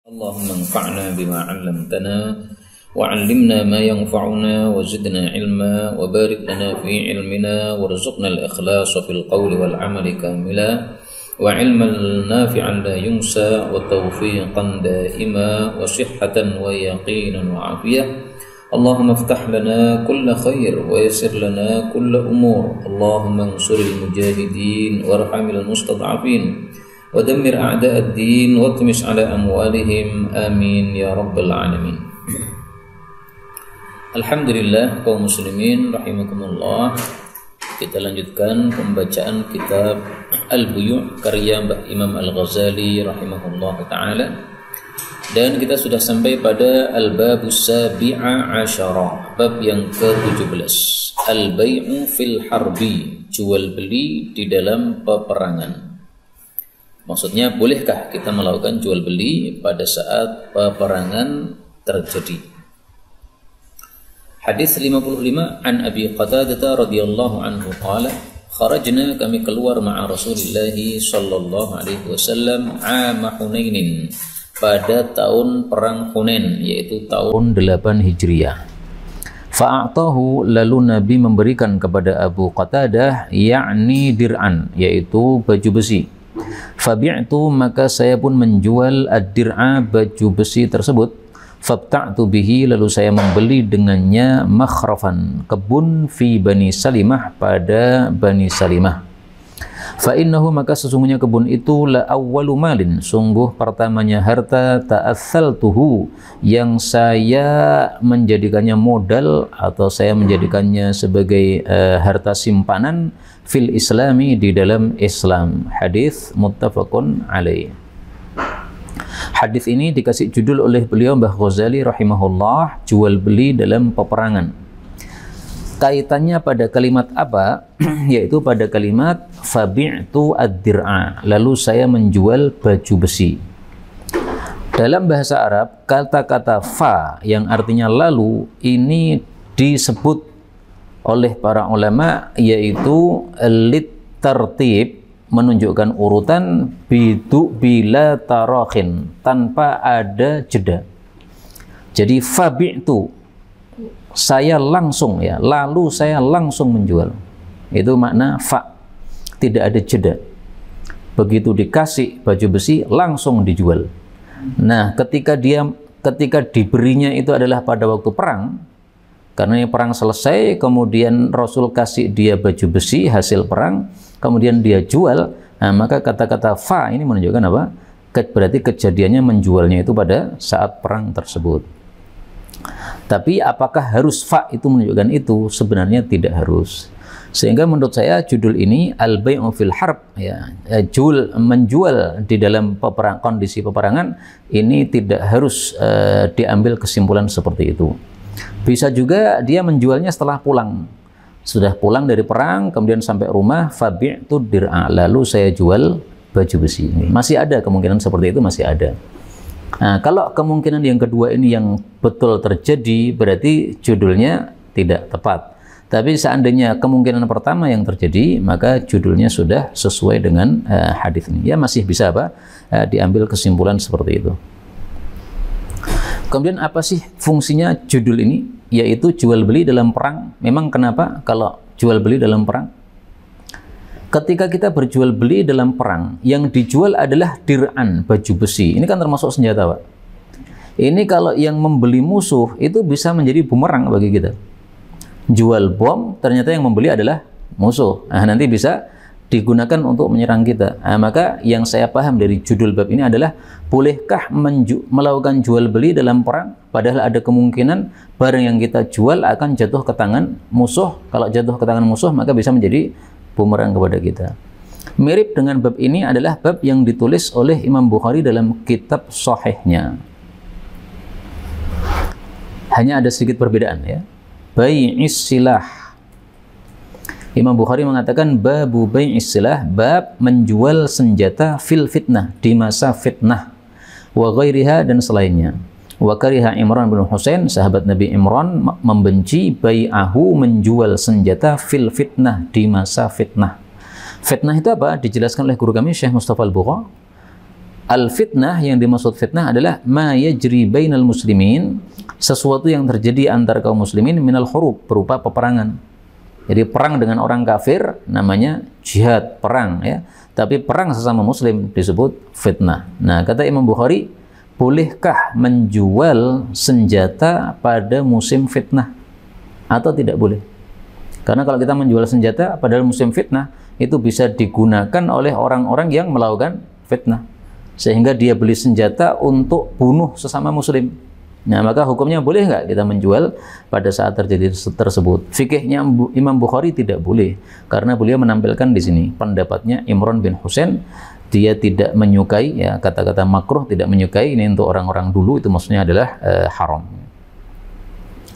اللهم انفعنا بما علمتنا وعلمنا ما ينفعنا وزدنا علما وبارك لنا في علمنا وارزقنا الإخلاص في القول والعمل كاملا وعلما نافعا لا ينسى وتوفيقا دائما وصحة ويقينا وعافية. اللهم افتح لنا كل خير ويسر لنا كل أمور. اللهم انصر المجاهدين وارحم المستضعفين ودمر أعداء الدين واطمس على أموالهم آمين يا رب العالمين. Alhamdulillah kaum muslimin rahimakumullah. Kita lanjutkan pembacaan kitab Al-Buyu' karya Mbah Imam Al-Ghazali rahimahullah ta'ala. Dan kita sudah sampai pada Al-Babus Sabi'a Asyara, bab yang ke-17, Al-Bay'u fil Harbi, jual beli di dalam peperangan. Maksudnya, bolehkah kita melakukan jual beli pada saat peperangan terjadi? Hadis 55 an Abi Qatadah radhiyallahu anhu qala kharajna, kami keluar ma'a Rasulillah sallallahu alaihi wasallam ama Hunainin, pada tahun perang Hunain, yaitu tahun 8 Hijriah. Fa'atahu, lalu Nabi memberikan kepada Abu Qatadah yakni dir'an, yaitu baju besi. Fabi'tu, maka saya pun menjual ad-dir'a, baju besi tersebut. Fabta'tu bihi, lalu saya membeli dengannya makhrafan, kebun fi Bani Salimah, pada Bani Salimah. Fa innahu, maka sesungguhnya kebun itu la awwalu malin, sungguh pertamanya harta, ta'athaltuhu, yang saya menjadikannya modal atau saya menjadikannya sebagai harta simpanan fil islami, di dalam Islam. Hadis muttafaqun alaih. Hadis ini dikasih judul oleh beliau Mbah Ghazali rahimahullah, jual beli dalam peperangan. Kaitannya pada kalimat apa? Yaitu pada kalimat fabi'tu ad-dir'a, lalu saya menjual baju besi. Dalam bahasa Arab, kata-kata fa yang artinya lalu ini disebut oleh para ulama yaitu lit tertib, menunjukkan urutan, bidu bila tarakhin, tanpa ada jeda. Jadi fabi'tu, saya langsung, ya, lalu saya langsung menjual. Itu makna fa, tidak ada jeda. Begitu dikasih baju besi langsung dijual. Nah, ketika diberinya itu adalah pada waktu perang, karena perang selesai, kemudian Rasul kasih dia baju besi hasil perang, kemudian dia jual, nah, maka kata-kata fa ini menunjukkan apa? Berarti kejadiannya menjualnya itu pada saat perang tersebut. Tapi apakah harus fa itu menunjukkan itu? Sebenarnya tidak harus. Sehingga menurut saya judul ini Al-Bay'u fil Harb, ya, menjual di dalam kondisi peperangan, ini tidak harus diambil kesimpulan seperti itu. Bisa juga dia menjualnya setelah pulang. Sudah pulang dari perang, kemudian sampai rumah, fabi'tu dir'a, lalu saya jual baju besi. Masih ada kemungkinan seperti itu, masih ada. Nah, kalau kemungkinan yang kedua ini yang betul terjadi, berarti judulnya tidak tepat. Tapi seandainya kemungkinan pertama yang terjadi, maka judulnya sudah sesuai dengan hadis ini. Ya, masih bisa apa? Diambil kesimpulan seperti itu. Kemudian apa sih fungsinya judul ini? Yaitu jual beli dalam perang. Memang kenapa kalau jual beli dalam perang? Ketika kita berjual beli dalam perang, yang dijual adalah dir'an, baju besi. Ini kan termasuk senjata, Pak. Ini kalau yang membeli musuh itu bisa menjadi bumerang bagi kita. Jual bom, ternyata yang membeli adalah musuh. Nah, nanti bisa digunakan untuk menyerang kita. Nah, maka yang saya paham dari judul bab ini adalah, bolehkah melakukan jual beli dalam perang? Padahal ada kemungkinan barang yang kita jual akan jatuh ke tangan musuh. Kalau jatuh ke tangan musuh, maka bisa menjadi bumerang kepada kita. Mirip dengan bab ini adalah bab yang ditulis oleh Imam Bukhari dalam kitab Sahihnya. Hanya ada sedikit perbedaan, ya. Bai'is silah. Imam Bukhari mengatakan babu bai'is silah, bab menjual senjata fil fitnah, di masa fitnah, wa ghairiha, dan selainnya. Wa kariha Imran bin Husain, sahabat Nabi Imran membenci bai'ahu, menjual senjata fil fitnah, di masa fitnah. Fitnah itu apa? Dijelaskan oleh guru kami Syekh Mustafa Al-Bugha. Al-fitnah, yang dimaksud fitnah adalah ma yajri bainal muslimin, sesuatu yang terjadi antar kaum muslimin minal hurub, berupa peperangan. Jadi perang dengan orang kafir namanya jihad, perang ya. Tapi perang sesama muslim disebut fitnah. Nah, kata Imam Bukhari, bolehkah menjual senjata pada musim fitnah atau tidak boleh? Karena kalau kita menjual senjata pada musim fitnah, itu bisa digunakan oleh orang-orang yang melakukan fitnah, sehingga dia beli senjata untuk bunuh sesama muslim. Nah, maka hukumnya boleh nggak kita menjual pada saat terjadi tersebut? Fikihnya Imam Bukhari tidak boleh, karena beliau menampilkan di sini pendapatnya Imran bin Husain. Dia tidak menyukai, ya, kata-kata makruh, tidak menyukai ini untuk orang-orang dulu, itu maksudnya adalah haram.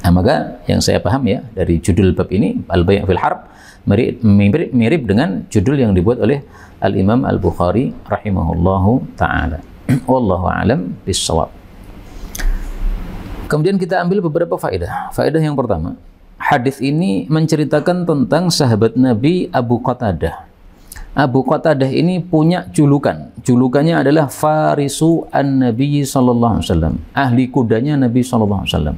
Nah, maka yang saya paham ya dari judul bab ini, Al-Bay' fil Harb, mirip dengan judul yang dibuat oleh Al-Imam Al-Bukhari rahimahullahu ta'ala. Wallahu a'lam bissawab. Kemudian kita ambil beberapa faedah. Faedah yang pertama, hadis ini menceritakan tentang sahabat Nabi Abu Qatadah. Abu Qatadah ini punya julukan. Julukannya adalah Farisu an-Nabi sallallahu alaihi wasallam, ahli kudanya Nabi sallallahu alaihi wasallam.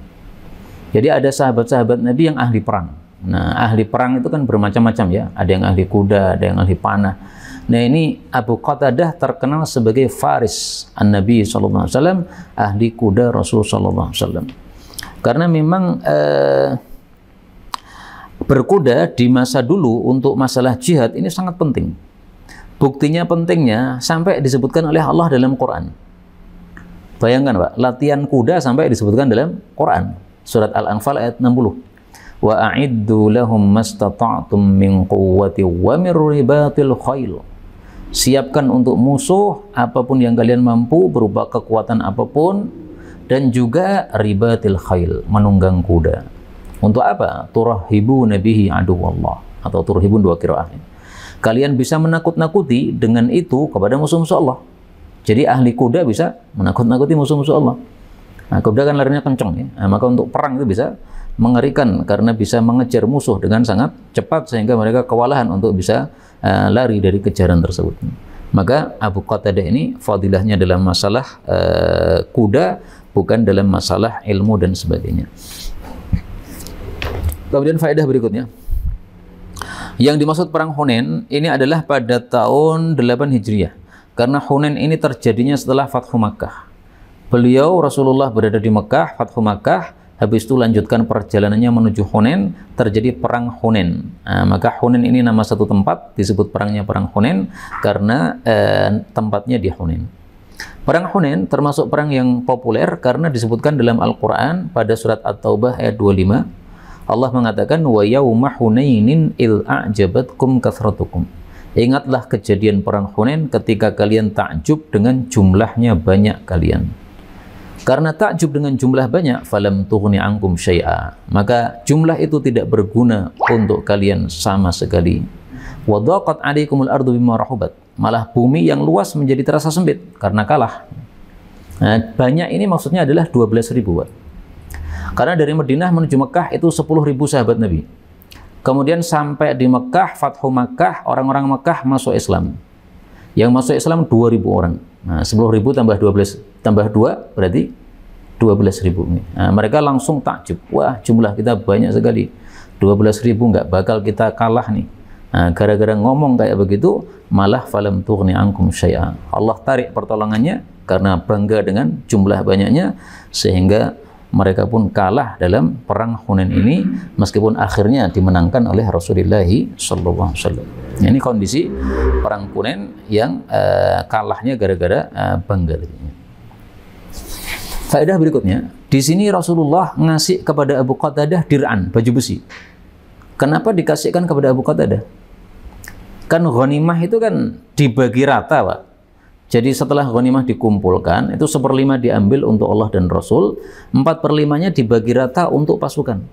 Jadi ada sahabat-sahabat Nabi yang ahli perang. Nah, ahli perang itu kan bermacam-macam ya. Ada yang ahli kuda, ada yang ahli panah. Nah, ini Abu Qatadah terkenal sebagai Faris an-Nabi sallallahu alaihi wasallam, ahli kuda Rasul sallallahu alaihi wasallam. Karena memang berkuda di masa dulu untuk masalah jihad ini sangat penting. Buktinya pentingnya sampai disebutkan oleh Allah dalam Quran. Bayangkan Pak, latihan kuda sampai disebutkan dalam Quran. Surat Al-Anfal ayat 60. Wa a'iddu lahum mastata'tum min quwwati wa min ribatil khail. Siapkan untuk musuh apapun yang kalian mampu berupa kekuatan apapun, dan juga ribatil khail, menunggang kuda. Untuk apa? Turhibu nabihi aduwallah, atau turhibun, dua qiraah. Kalian bisa menakut-nakuti dengan itu kepada musuh-musuh Allah. Jadi ahli kuda bisa menakut-nakuti musuh-musuh Allah. Nah, kuda kan larinya kencang ya. Nah, maka untuk perang itu bisa mengerikan karena bisa mengejar musuh dengan sangat cepat sehingga mereka kewalahan untuk bisa lari dari kejaran tersebut. Maka Abu Qatadah ini fadilahnya dalam masalah kuda, bukan dalam masalah ilmu dan sebagainya. Kemudian faedah berikutnya, yang dimaksud perang Hunain ini adalah pada tahun 8 Hijriah, karena Hunain ini terjadinya setelah Fathu Makkah. Beliau Rasulullah berada di Makkah, Fathu Makkah, habis itu lanjutkan perjalanannya menuju Hunain, terjadi perang Hunain. Nah, maka Hunain ini nama satu tempat, disebut perangnya perang Hunain karena tempatnya di Hunain. Perang Hunain termasuk perang yang populer karena disebutkan dalam Al-Quran pada surat At-Taubah ayat 25. Allah mengatakan, wa yauma Hunainin il a'jabatkum kathratukum. Ingatlah kejadian perang Hunain ketika kalian takjub dengan jumlahnya banyak kalian. Karena takjub dengan jumlah banyak, falam tughni ankum syai'a, maka jumlah itu tidak berguna untuk kalian sama sekali. Wa dhaqat 'alaikumul ardu bima rahubat, malah bumi yang luas menjadi terasa sempit karena kalah. Nah, banyak ini maksudnya adalah 12.000 Pak. Karena dari Madinah menuju Mekah itu 10.000 sahabat Nabi. Kemudian sampai di Mekah, Fathu Makkah, orang-orang Mekah masuk Islam. Yang masuk Islam 2.000 orang. Nah, 10.000 tambah 12 tambah 2 berarti 12.000. Nah, mereka langsung takjub. Wah, jumlah kita banyak sekali. 12.000 nggak bakal kita kalah nih. Nah, gara-gara ngomong kayak begitu, malah falam tughni ankum syai'a. Allah tarik pertolongannya karena bangga dengan jumlah banyaknya, sehingga mereka pun kalah dalam perang Hunain ini, meskipun akhirnya dimenangkan oleh Rasulullah sallallahu alaihi wasallam. Ini kondisi perang Hunain yang kalahnya gara-gara bangga. Faedah berikutnya, di sini Rasulullah ngasih kepada Abu Qatadah dir'an, baju besi. Kenapa dikasihkan kepada Abu Qatadah? Kan ghanimah itu kan dibagi rata, Pak. Jadi setelah ghanimah dikumpulkan, itu 1/5 diambil untuk Allah dan Rasul, 4/5-nya dibagi rata untuk pasukan.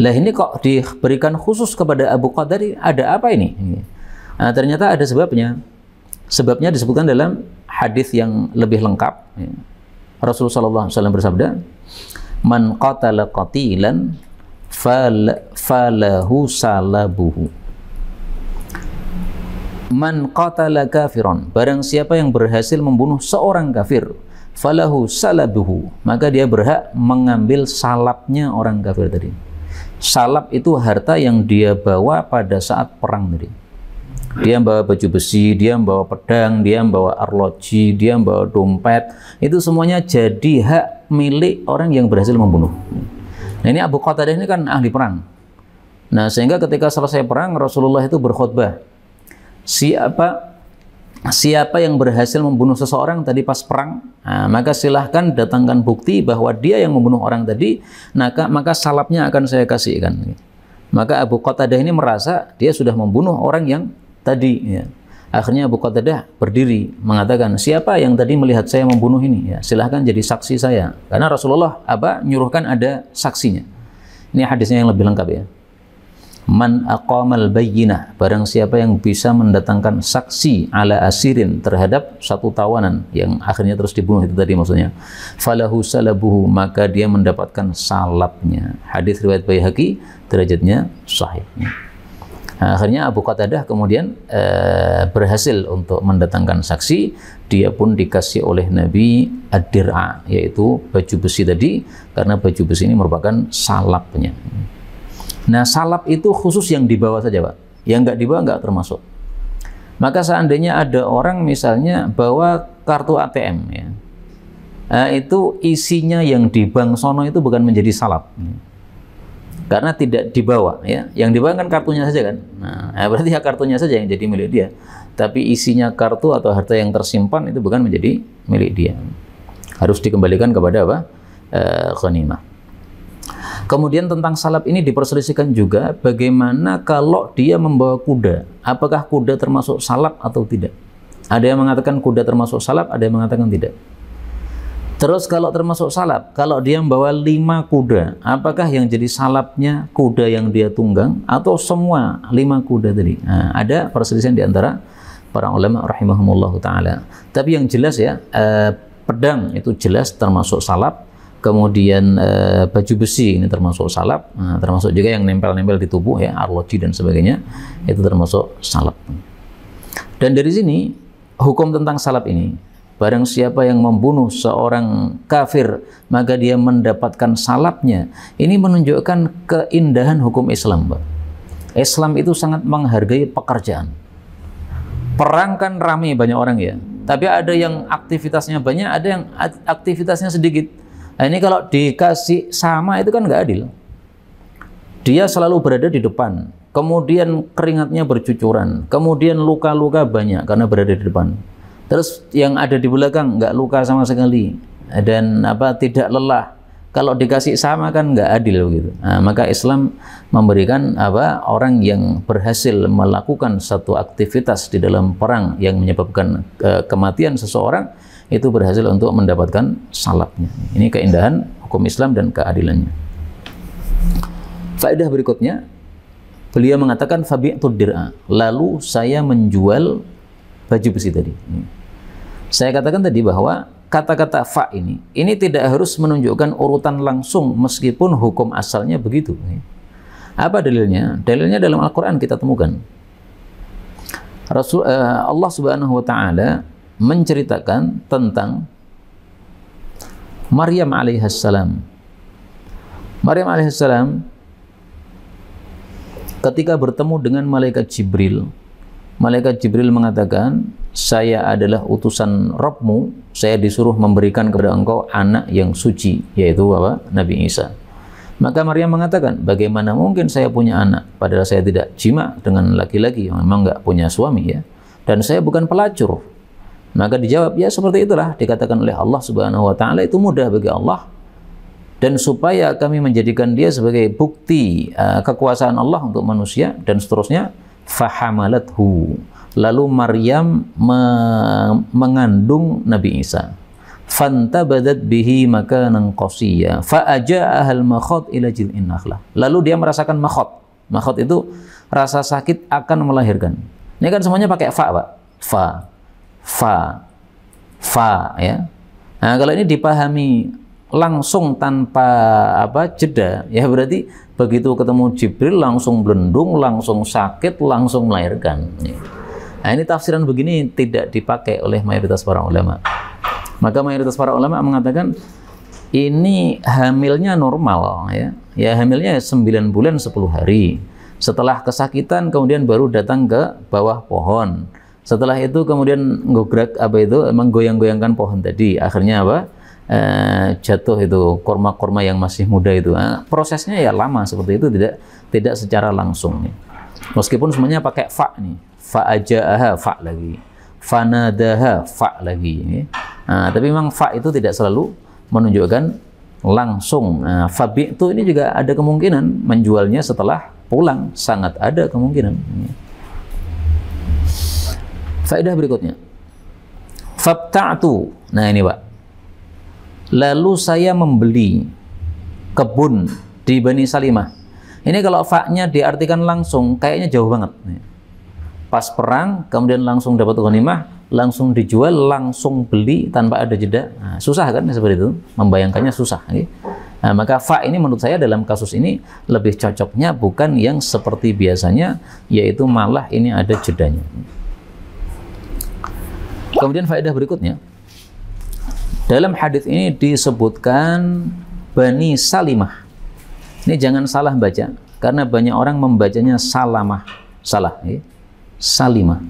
Lah ini kok diberikan khusus kepada Abu Qatadah, ada apa ini? Nah, ternyata ada sebabnya. Sebabnya disebutkan dalam hadis yang lebih lengkap. Rasulullah SAW bersabda, "Man qatala qatilan falahu salabuhu." Man qatala kafiron, barang siapa yang berhasil membunuh seorang kafir, falahu salabuhu, maka dia berhak mengambil salapnya orang kafir tadi. Salap itu harta yang dia bawa pada saat perang tadi. Dia membawa baju besi, dia membawa pedang, dia membawa arloji, dia membawa dompet, itu semuanya jadi hak milik orang yang berhasil membunuh. Nah, ini Abu Qatadah ini kan ahli perang. Nah, sehingga ketika selesai perang, Rasulullah itu berkhutbah, siapa yang berhasil membunuh seseorang tadi pas perang, nah, maka silahkan datangkan bukti bahwa dia yang membunuh orang tadi, maka salapnya akan saya kasihkan. Maka Abu Qatadah ini merasa dia sudah membunuh orang yang tadi, ya. Akhirnya Abu Qatadah berdiri mengatakan, siapa yang tadi melihat saya membunuh ini, ya, silahkan jadi saksi saya, karena Rasulullah nyuruhkan ada saksinya. Ini hadisnya yang lebih lengkap, ya. Man aqamal bayyinah, barang siapa yang bisa mendatangkan saksi ala asirin, terhadap satu tawanan yang akhirnya terus dibunuh itu tadi maksudnya, falahu salabuhu, maka dia mendapatkan salapnya. Hadis riwayat Baihaqi, derajatnya sahih. Nah, akhirnya Abu Qatadah kemudian berhasil untuk mendatangkan saksi. Dia pun dikasih oleh Nabi ad-dir'a, yaitu baju besi tadi, karena baju besi ini merupakan salapnya. Nah, salap itu khusus yang dibawa saja, Pak. Yang nggak dibawa nggak termasuk. Maka seandainya ada orang misalnya bawa kartu ATM, ya, itu isinya yang di bank sono itu bukan menjadi salap, karena tidak dibawa, ya. Yang dibawa kan kartunya saja kan. Nah, berarti ya kartunya saja yang jadi milik dia. Tapi isinya kartu atau harta yang tersimpan itu bukan menjadi milik dia. Harus dikembalikan kepada apa? Ghanimah. Kemudian tentang salap ini diperselisihkan juga bagaimana kalau dia membawa kuda. Apakah kuda termasuk salap atau tidak? Ada yang mengatakan kuda termasuk salap, ada yang mengatakan tidak. Terus kalau termasuk salap, kalau dia membawa 5 kuda, apakah yang jadi salapnya kuda yang dia tunggang atau semua 5 kuda tadi? Nah, ada perselisihan di antara para ulama rahimahumullah ta'ala. Tapi yang jelas, ya, pedang itu jelas termasuk salap. Kemudian baju besi ini termasuk salap, termasuk juga yang nempel-nempel di tubuh, ya, arloji dan sebagainya, itu termasuk salap. Dan dari sini hukum tentang salap ini, barang siapa yang membunuh seorang kafir maka dia mendapatkan salapnya. Ini menunjukkan keindahan hukum Islam, Pak. Islam itu sangat menghargai pekerjaan. Perang kan ramai banyak orang, ya, tapi ada yang aktivitasnya banyak, ada yang aktivitasnya sedikit. Nah, ini kalau dikasih sama itu kan nggak adil. Dia selalu berada di depan, kemudian keringatnya bercucuran, kemudian luka-luka banyak karena berada di depan. Terus yang ada di belakang nggak luka sama sekali dan tidak lelah. Kalau dikasih sama kan nggak adil begitu. Nah, maka Islam memberikan orang yang berhasil melakukan satu aktivitas di dalam perang yang menyebabkan kematian seseorang, itu berhasil untuk mendapatkan salapnya. Ini keindahan hukum Islam dan keadilannya. Faedah berikutnya, beliau mengatakan fabi'tud dir'a, lalu saya menjual baju besi tadi. Saya katakan tadi bahwa kata-kata fa ini tidak harus menunjukkan urutan langsung meskipun hukum asalnya begitu. Apa dalilnya? Dalilnya dalam Al-Quran kita temukan. Allah Subhanahu wa ta'ala menceritakan tentang Maryam alaihissalam. Maryam alaihissalam ketika bertemu dengan malaikat Jibril mengatakan, saya adalah utusan Rabbmu, saya disuruh memberikan kepada engkau anak yang suci, yaitu Nabi Isa. Maka Maryam mengatakan, bagaimana mungkin saya punya anak padahal saya tidak jima dengan laki-laki yang memang nggak punya suami, ya, dan saya bukan pelacur. Maka dijawab, ya seperti itulah dikatakan oleh Allah Subhanahu wa ta'ala, itu mudah bagi Allah, dan supaya kami menjadikan dia sebagai bukti kekuasaan Allah untuk manusia dan seterusnya. Fahamalathu, lalu Maryam mengandung Nabi Isa. Fantabadat bihi makanan qasiyya fa'aja'ahal makhot ila jil'in nakhlah, lalu dia merasakan makhot. Makhot itu rasa sakit akan melahirkan. Ini kan semuanya pakai fa, Pak. Fa, ya. Nah, kalau ini dipahami langsung tanpa jeda, ya berarti begitu ketemu Jibril langsung belendung, langsung sakit, langsung melahirkan. Nah, ini tafsiran begini tidak dipakai oleh mayoritas para ulama. Maka mayoritas para ulama mengatakan ini hamilnya normal ya. Ya hamilnya 9 bulan 10 hari. Setelah kesakitan kemudian baru datang ke bawah pohon. Setelah itu kemudian ngograk menggoyang-goyangkan pohon tadi. Akhirnya apa? Jatuh itu korma-korma yang masih muda itu. Nah, prosesnya ya lama seperti itu, tidak secara langsung nih. Meskipun semuanya pakai fa nih. Fa'aja'aha fa lagi. Fanadaha fa lagi nih. Nah, tapi memang fa itu tidak selalu menunjukkan langsung. Nah, fabi'tu ini juga ada kemungkinan menjualnya setelah pulang, sangat ada kemungkinan. Faedah berikutnya. Fabta'tu. Nah, ini Pak. Lalu saya membeli kebun di Bani Salimah. Ini kalau fa-nya diartikan langsung, kayaknya jauh banget. Pas perang, kemudian langsung dapat ghanimah, langsung dijual, langsung beli tanpa ada jeda. Nah, susah kan seperti itu? Membayangkannya susah. Nah, maka fa ini menurut saya dalam kasus ini lebih cocoknya bukan yang seperti biasanya, yaitu malah ini ada jedanya. Kemudian faedah berikutnya. Dalam hadis ini disebutkan Bani Salimah. Ini jangan salah baca, karena banyak orang membacanya Salamah. Salah, ya. Salimah.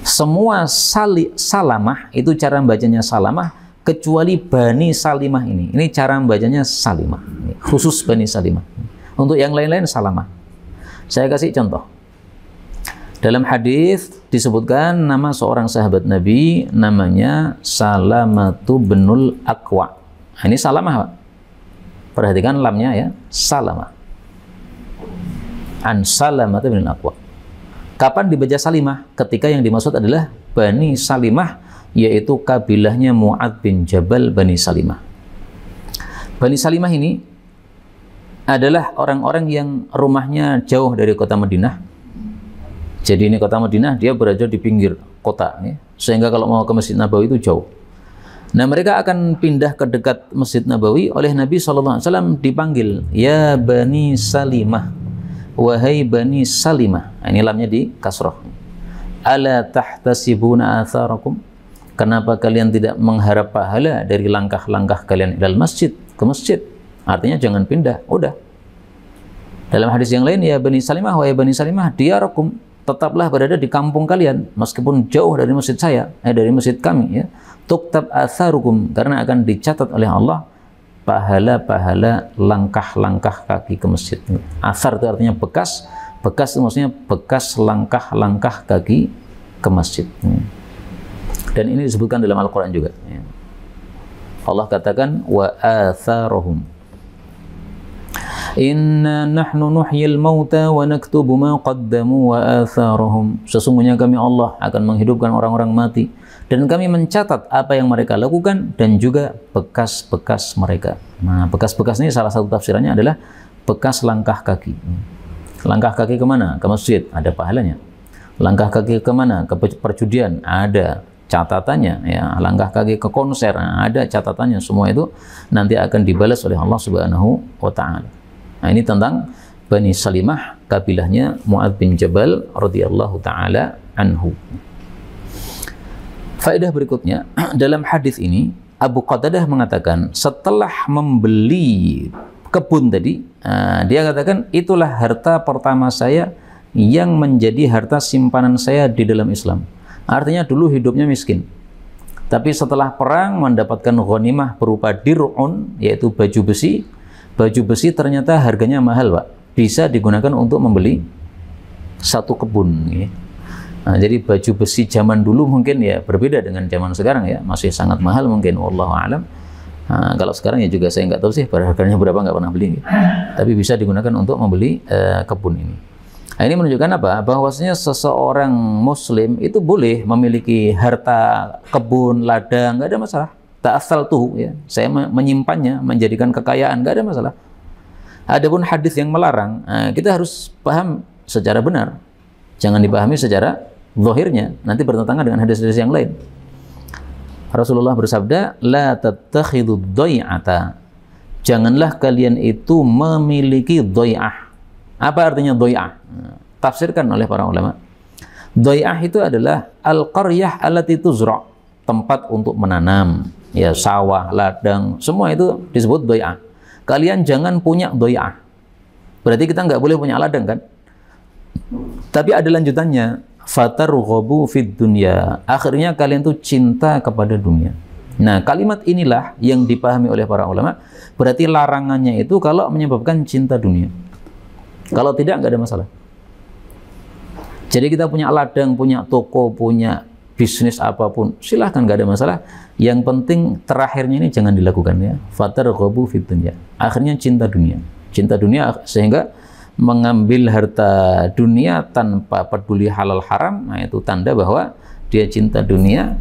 Semua Salamah itu cara bacanya Salamah, kecuali Bani Salimah ini. Ini cara bacanya Salimah, khusus Bani Salimah. Untuk yang lain-lain Salamah. Saya kasih contoh. Dalam hadis disebutkan nama seorang sahabat Nabi, namanya Salamatu binul Aqwa. Nah, ini Salamah, Pak. Perhatikan lamnya ya, Salamah. An Salamatu binul Aqwa. Kapan dibaca Salimah? Ketika yang dimaksud adalah Bani Salimah, yaitu kabilahnya Mu'ad bin Jabal Bani Salimah. Bani Salimah ini adalah orang-orang yang rumahnya jauh dari kota Madinah. Jadi ini kota Madinah, dia berada di pinggir kota, ya. Sehingga kalau mau ke Masjid Nabawi itu jauh. Nah, mereka akan pindah ke dekat Masjid Nabawi, oleh Nabi SAW dipanggil, ya Bani Salimah, wahai Bani Salimah. Nah, ini lamnya di kasroh. Ala tahtasibuna atharakum, kenapa kalian tidak mengharap pahala dari langkah-langkah kalian ilal masjid, ke masjid? Artinya jangan pindah, udah. Dalam hadis yang lain, ya Bani Salimah, wahai Bani Salimah, diyarakum, tetaplah berada di kampung kalian meskipun jauh dari masjid saya, dari masjid kami, ya. Tuktab atharukum, karena akan dicatat oleh Allah pahala-pahala langkah-langkah kaki ke masjid. Athar itu artinya bekas, bekas itu maksudnya bekas langkah-langkah kaki ke masjid. Dan ini disebutkan dalam Al-Quran juga, ya. Allah katakan wa atharuhum. Inna nahnu nuhyil mauta wa naktubu ma qaddamu wa atharahum. Sesungguhnya kami Allah akan menghidupkan orang-orang mati dan kami mencatat apa yang mereka lakukan dan juga bekas-bekas mereka. Nah, bekas-bekas ini salah satu tafsirannya adalah bekas langkah kaki. Langkah kaki kemana? Ke masjid, ada pahalanya. Langkah kaki kemana? Ke perjudian, ada catatannya, ya. Langkah kaki ke konser, ada catatannya. Semua itu nanti akan dibalas oleh Allah Subhanahu wa Ta'ala. Nah, ini tentang Bani Salimah, kabilahnya Mu'ad bin Jabal radhiyallahu ta'ala anhu. Faedah berikutnya, dalam hadis ini Abu Qatadah mengatakan setelah membeli kebun tadi, dia katakan itulah harta pertama saya yang menjadi harta simpanan saya di dalam Islam. Artinya dulu hidupnya miskin, tapi setelah perang mendapatkan ghanimah berupa dir'un, yaitu baju besi. Baju besi ternyata harganya mahal, Pak. Bisa digunakan untuk membeli satu kebun, ya. Nah, jadi baju besi zaman dulu mungkin ya berbeda dengan zaman sekarang, ya. Masih sangat mahal mungkin, wallahu a'lam. Nah, kalau sekarang ya juga saya nggak tahu sih harganya berapa, nggak pernah beli, ya. Tapi bisa digunakan untuk membeli kebun ini. Nah, ini menunjukkan apa? Bahwasanya seseorang Muslim itu boleh memiliki harta kebun, ladang, nggak ada masalah. Ta'assal tuh, ya, saya menyimpannya, menjadikan kekayaan, nggak ada masalah. Adapun hadis yang melarang, kita harus paham secara benar, jangan dipahami secara zahirnya, nanti bertentangan dengan hadis-hadis yang lain. Rasulullah bersabda, la tattakhidhu dhai'ata, janganlah kalian itu memiliki dhai'ah. Apa artinya dhai'ah? Tafsirkan oleh para ulama. Doy'ah itu adalah al-qaryah allati tuzra', tempat untuk menanam, ya sawah, ladang, semua itu disebut doy'ah. Kalian jangan punya doy'ah. Berarti kita nggak boleh punya ladang kan? Tapi ada lanjutannya, fatarghabu fid dunya. Akhirnya kalian tuh cinta kepada dunia. Nah, kalimat inilah yang dipahami oleh para ulama. Berarti larangannya itu kalau menyebabkan cinta dunia. Kalau tidak, nggak ada masalah. Jadi kita punya ladang, punya toko, punya bisnis apapun, silahkan, nggak ada masalah. Yang penting terakhirnya ini jangan dilakukan ya. Fatarghabu fid dunya. Akhirnya cinta dunia. Cinta dunia sehingga mengambil harta dunia tanpa peduli halal haram, nah itu tanda bahwa dia cinta dunia,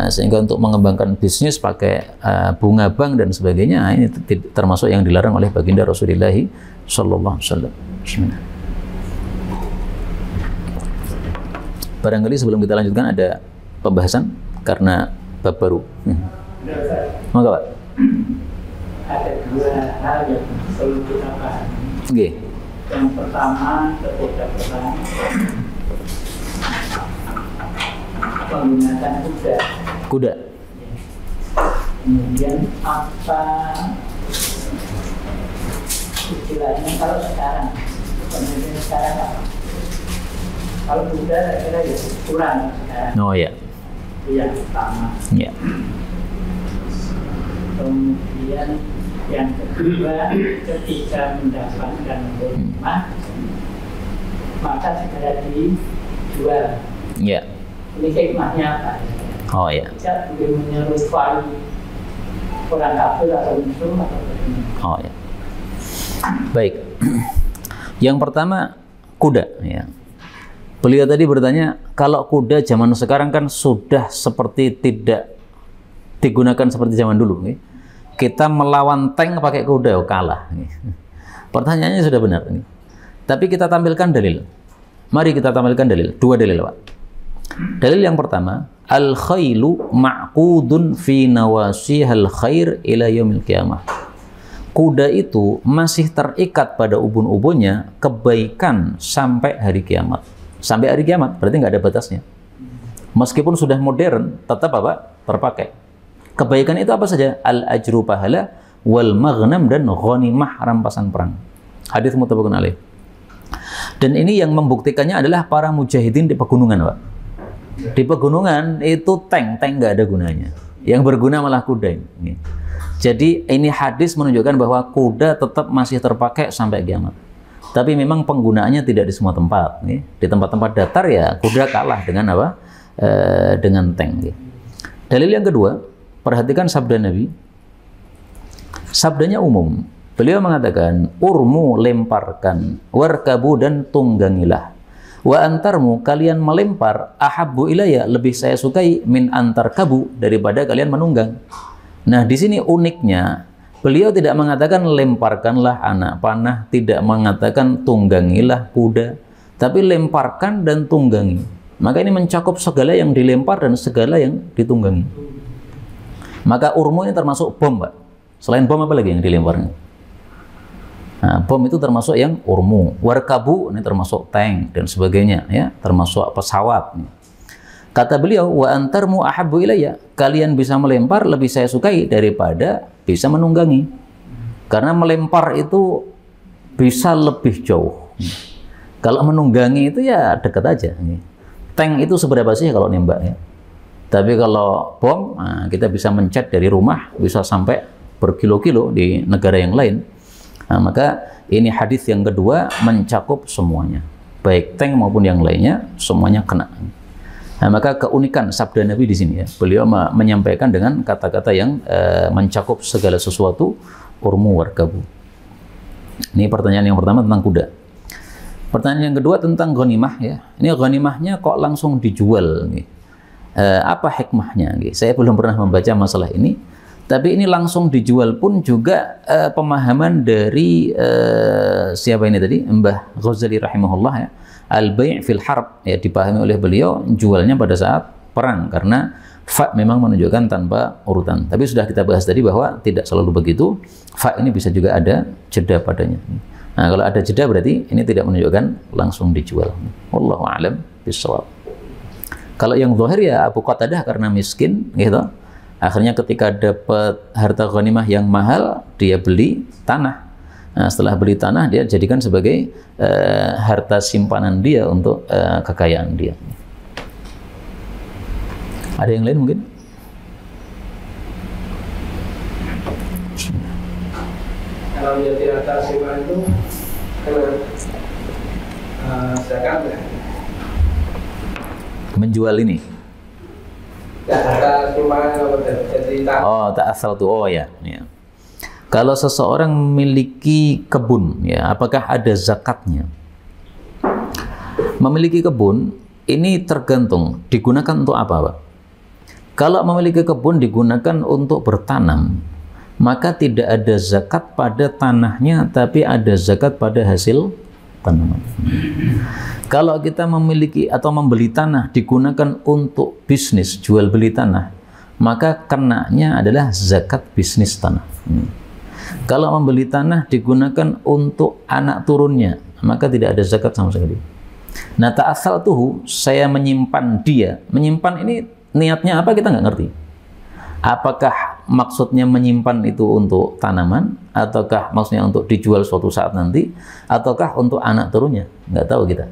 sehingga untuk mengembangkan bisnis pakai bunga bank dan sebagainya, ini termasuk yang dilarang oleh baginda Rasulullah Sallallahu Alaihi Wasallam. Bismillah. Barangkali sebelum kita lanjutkan ada pembahasan karena bab baru. Maka Pak. Ada dua hal yang perlu kita pahami. Okay. Yang pertama, ketika pertama menggunakan kuda. Kuda. Kemudian apa istilahnya kalau sekarang? Kemudian sekarang apa? Kalau kuda saya kira ya kurang sekarang. Oh ya. Itu yang pertama. Ya. Kemudian yang kedua, ketika mendapatkan rumah, maka segera dijual. Ya. Ini hikmahnya apa? Oh ya. Tidak boleh menyerupai orang kafir atau musuh atau begini. Oh ya. Baik. Yang pertama kuda. Ya. Beliau tadi bertanya, kalau kuda zaman sekarang kan sudah seperti tidak digunakan seperti zaman dulu. Ya. Kita melawan tank pakai kuda, kalah. Pertanyaannya sudah benar. Tapi kita tampilkan dalil. Mari kita tampilkan dalil. Dua dalil, Pak. Dalil yang pertama, al-khailu ma'qudun fi nawasihal khair ila yaumil qiyamah. Kuda itu masih terikat pada ubun-ubunnya kebaikan sampai hari kiamat. Sampai hari kiamat, berarti nggak ada batasnya. Meskipun sudah modern, tetap apa? Terpakai. Kebaikan itu apa saja? Al-ajru pahala, wal maghnam dan ghanimah rampasan perang. Hadis muttafaqun alaih. Dan ini yang membuktikannya adalah para mujahidin di pegunungan, Pak. Di pegunungan itu tank nggak ada gunanya. Yang berguna malah kuda ini. Jadi ini hadis menunjukkan bahwa kuda tetap masih terpakai sampai kiamat. Tapi memang penggunaannya tidak di semua tempat. Di tempat-tempat datar ya kuda kalah dengan apa? Dengan tank. Dalil yang kedua, perhatikan sabda Nabi. Sabdanya umum. Beliau mengatakan, urmu lemparkan, warkabu dan tunggangilah. Wa antarmu, kalian melempar, ahabbu ilayya, lebih saya sukai min antar kabu, daripada kalian menunggang. Nah, di sini uniknya, beliau tidak mengatakan lemparkanlah anak panah, tidak mengatakan tunggangilah kuda, tapi lemparkan dan tunggangi. Maka ini mencakup segala yang dilempar dan segala yang ditunggangi. Maka urmu ini termasuk bom, Pak. Selain bom apa lagi yang dilemparnya? Nah, bom itu termasuk yang urmu. Warkabu ini termasuk tank dan sebagainya, ya, termasuk pesawat. Kata beliau, wa antarmu ahabbu ilayya, kalian bisa melempar lebih saya sukai daripada bisa menunggangi. Karena melempar itu bisa lebih jauh. Kalau menunggangi itu ya dekat aja. Tank itu seberapa sih kalau nembak ya? Tapi kalau bom, nah, kita bisa mencet dari rumah, bisa sampai berkilo-kilo di negara yang lain. Nah, maka ini hadis yang kedua mencakup semuanya, baik tank maupun yang lainnya, semuanya kena. Nah, maka keunikan sabda Nabi di sini ya, beliau menyampaikan dengan kata-kata yang mencakup segala sesuatu, urmu warkabu. Ini pertanyaan yang pertama tentang kuda. Pertanyaan yang kedua tentang ghanimah ya. Ini ghanimahnya kok langsung dijual nih? Apa hikmahnya? Saya belum pernah membaca masalah ini. Tapi ini langsung dijual pun juga pemahaman dari siapa ini tadi? Mbah Ghazali rahimahullah ya. Al-bai' fil harb ya, dipahami oleh beliau jualnya pada saat perang karena fa memang menunjukkan tanpa urutan. Tapi sudah kita bahas tadi bahwa tidak selalu begitu. Fa ini bisa juga ada jeda padanya. Nah, kalau ada jeda berarti ini tidak menunjukkan langsung dijual. Wallahu a'lam bishawab. Kalau yang zahir ya Abu Qatadah karena miskin gitu. Akhirnya ketika dapat harta ghanimah yang mahal, dia beli tanah. Nah, setelah beli tanah, dia jadikan sebagai harta simpanan dia untuk kekayaan dia. Ada yang lain mungkin? Kalau menjadi harta simpanan itu kena zakat ya? Menjual ini? Ya, harta simpanan kalau jadi tanah. Oh, tak asal tuh. Oh ya. Kalau seseorang memiliki kebun, ya, apakah ada zakatnya? Memiliki kebun ini tergantung digunakan untuk apa, Pak? Kalau memiliki kebun digunakan untuk bertanam, maka tidak ada zakat pada tanahnya, tapi ada zakat pada hasil tanaman. Kalau kita memiliki atau membeli tanah digunakan untuk bisnis, jual beli tanah, maka kenanya adalah zakat bisnis tanah. Kalau membeli tanah digunakan untuk anak turunnya, maka tidak ada zakat sama sekali. Nah, ta'asal tuh saya menyimpan dia. Menyimpan ini niatnya apa kita nggak ngerti. Apakah maksudnya menyimpan itu untuk tanaman, ataukah maksudnya untuk dijual suatu saat nanti, ataukah untuk anak turunnya? Nggak tahu kita.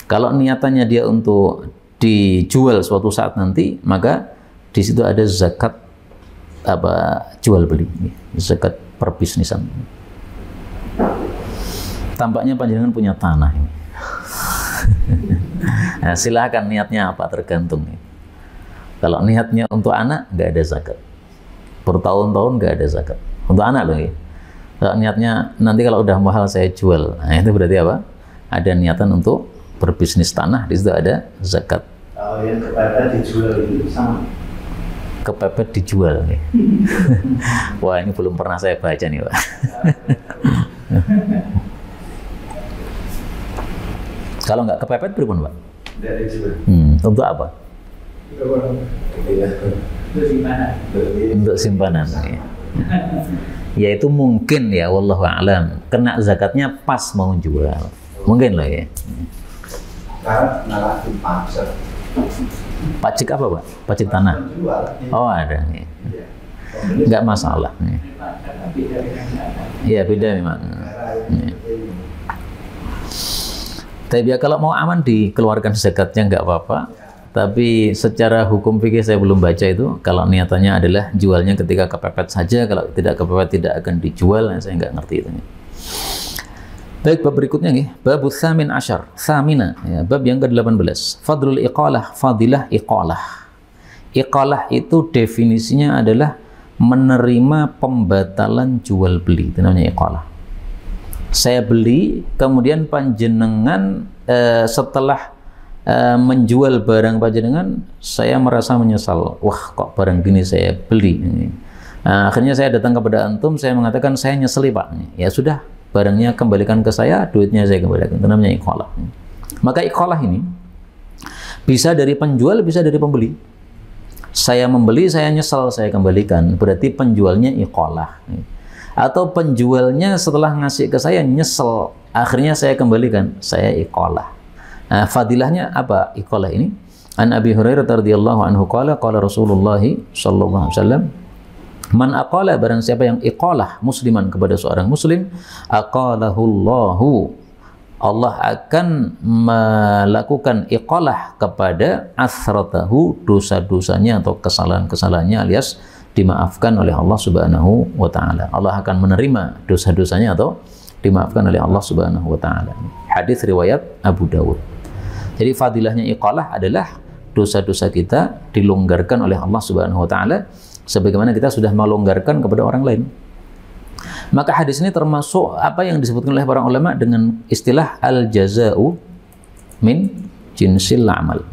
Kalau niatannya dia untuk dijual suatu saat nanti, maka di situ ada zakat jual beli, zakat perbisnisan. Tampaknya panjenengan punya tanah ini. Nah, silakan niatnya apa, tergantung. Kalau niatnya untuk anak, nggak ada zakat. Bertahun-tahun nggak ada zakat. Untuk anak loh ya. Kalau niatnya nanti kalau udah mahal saya jual, nah itu berarti apa? Ada niatan untuk berbisnis tanah, di situ ada zakat. Kalau yang kepepet dijual itu sama. Kepepet dijual nih. Wah, ini belum pernah saya baca nih, Pak. Kalau nggak kepepet berapa, Pak? Tidak dijual. Untuk apa? Untuk simpanan. Ya itu mungkin ya, wallahu a'lam. Kena zakatnya pas mau jual. Mungkin lah ya. Karena ngalahin pajak. Pajak apa, Pak? Pajak tanah. Oh, ada nih. Nggak masalah. Iya, beda memang. Tapi ya kalau mau aman dikeluarkan zakatnya nggak apa-apa. Tapi secara hukum fikih saya belum baca itu. Kalau niatannya adalah jualnya ketika kepepet saja, kalau tidak kepepet tidak akan dijual, saya nggak ngerti itu. Baik, bab berikutnya nih, bab tsamin asyar, tsamina, ya, bab yang ke-18. Fadlul iqalah, fadilah iqalah. Iqalah itu definisinya adalah menerima pembatalan jual beli, itu namanya iqalah. Saya beli, kemudian panjenengan setelah menjual barang panjenengan, saya merasa menyesal. Wah, kok barang gini saya beli. Nah, akhirnya saya datang kepada antum, saya mengatakan saya nyeseli, Pak. Ya sudah, barangnya kembalikan ke saya, duitnya saya kembalikan. Itu namanya iqalah. Maka iqalah ini bisa dari penjual, bisa dari pembeli. Saya membeli, saya nyesal, saya kembalikan. Berarti penjualnya iqalah. Atau penjualnya setelah ngasih ke saya nyesel, akhirnya saya kembalikan, saya iqalah. Nah, fadilahnya apa iqalah ini? An Abi Hurairah radhiyallahu anhu qala qala Rasulullah sallallahu alaihi wasallam, man aqala, barang siapa yang iqalah musliman kepada seorang muslim, aqalahullahu, Allah akan melakukan iqalah kepada asratahu, dosa-dosanya atau kesalahan-kesalahannya, alias dimaafkan oleh Allah Subhanahu wa taala. Allah akan menerima dosa-dosanya atau dimaafkan oleh Allah Subhanahu wa taala. Hadis riwayat Abu Dawud. Jadi fadilahnya iqalah adalah dosa-dosa kita dilonggarkan oleh Allah Subhanahu wa taala sebagaimana kita sudah melonggarkan kepada orang lain. Maka hadis ini termasuk apa yang disebutkan oleh para ulama dengan istilah al-jaza'u min jinsil amal.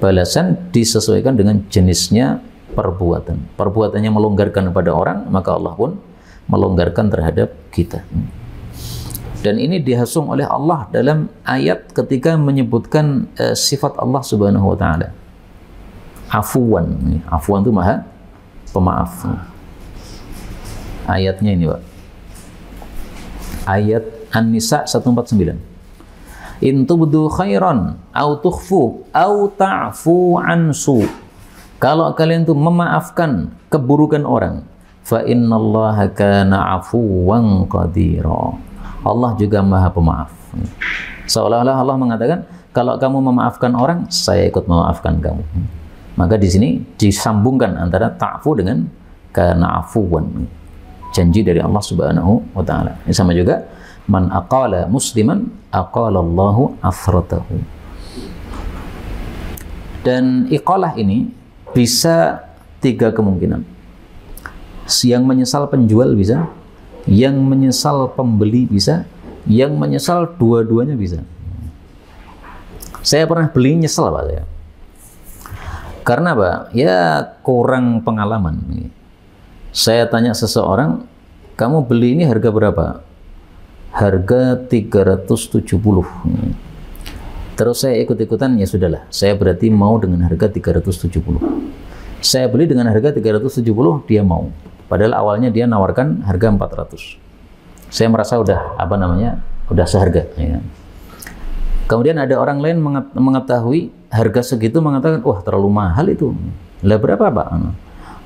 Balasan disesuaikan dengan jenisnya perbuatan. Perbuatannya melonggarkan kepada orang, maka Allah pun melonggarkan terhadap kita. Dan ini dihasung oleh Allah dalam ayat ketika menyebutkan sifat Allah Subhanahu wa taala. Afuwan. Afuwan itu maha pemaaf. Ayatnya ini, Pak. Ayat An-Nisa 149. In tubdu khairan au tukhfu au ta'fu an su. Kalau kalian tuh memaafkan keburukan orang, fa innallaha kana afuwan qadira. Allah juga Maha Pemaaf. Seolah-olah Allah mengatakan, kalau kamu memaafkan orang, saya ikut memaafkan kamu. Maka di sini disambungkan antara ta'fu dengan kana afuwan. Janji dari Allah Subhanahu wa taala. Ini sama juga, man aqala musliman aqalallahu athratahu. Dan iqalah ini bisa 3 kemungkinan. Yang menyesal penjual bisa, yang menyesal pembeli bisa, yang menyesal dua-duanya bisa. Saya pernah beli nyesel Pak saya. Karena Pak, ya kurang pengalaman. Saya tanya seseorang, kamu beli ini harga berapa? Harga 370. Terus saya ikut-ikutan, ya sudahlah, saya berarti mau dengan harga 370. Saya beli dengan harga 370, dia mau. Padahal awalnya dia nawarkan harga 400. Saya merasa udah udah seharga. Ya. Kemudian ada orang lain mengetahui harga segitu, mengatakan, wah terlalu mahal itu. Lah berapa Pak?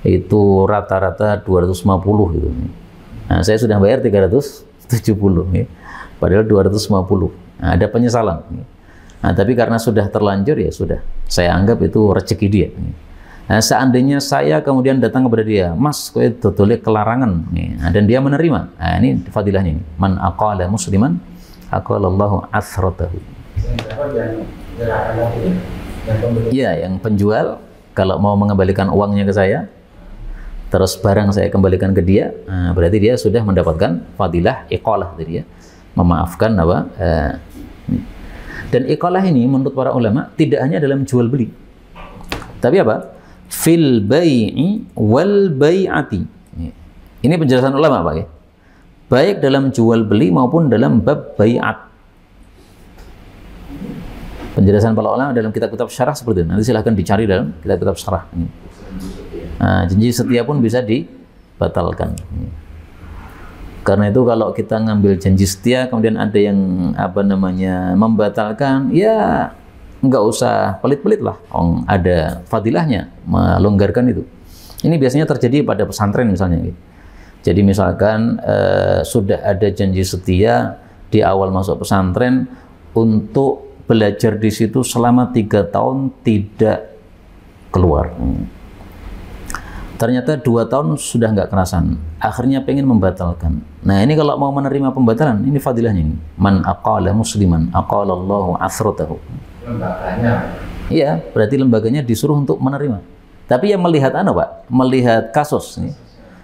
Itu rata-rata 250 gitu. Nah, saya sudah bayar 370, ya. Padahal 250. Nah, ada penyesalan. Ya. Nah, tapi karena sudah terlanjur, ya sudah. Saya anggap itu rezeki dia. Nah, seandainya saya kemudian datang kepada dia, Mas, kowe dodole kelarangan, nah, dan dia menerima. Nah, ini fadilahnya ini. Man aqala musliman aqalallahu athratahu. Iya, yang penjual kalau mau mengembalikan uangnya ke saya, terus barang saya kembalikan ke dia, nah, berarti dia sudah mendapatkan fadilah iqalah dari dia, memaafkan apa? Dan iqalah ini menurut para ulama tidak hanya dalam jual beli, tapi apa? Fil bai'i wal bai'ati. Ini penjelasan ulama Pak ya. Baik dalam jual beli maupun dalam bab bai'at. Penjelasan para ulama dalam kitab-kitab syarah seperti itu. Nanti silahkan dicari dalam kitab-kitab syarah. Nah, janji setia pun bisa dibatalkan. Karena itu kalau kita ngambil janji setia kemudian ada yang membatalkan, ya nggak usah pelit-pelit lah. Ada fadilahnya melonggarkan itu. Ini biasanya terjadi pada pesantren misalnya. Jadi misalkan sudah ada janji setia di awal masuk pesantren untuk belajar di situ selama 3 tahun tidak keluar. Ternyata 2 tahun sudah nggak kerasan. Akhirnya pengen membatalkan. Nah ini kalau mau menerima pembatalan, ini fadilahnya ini. Man aqala musliman aqalallahu athratahu. Lembaganya. Iya, berarti lembaganya disuruh untuk menerima. Tapi yang melihat Pak, melihat kasus.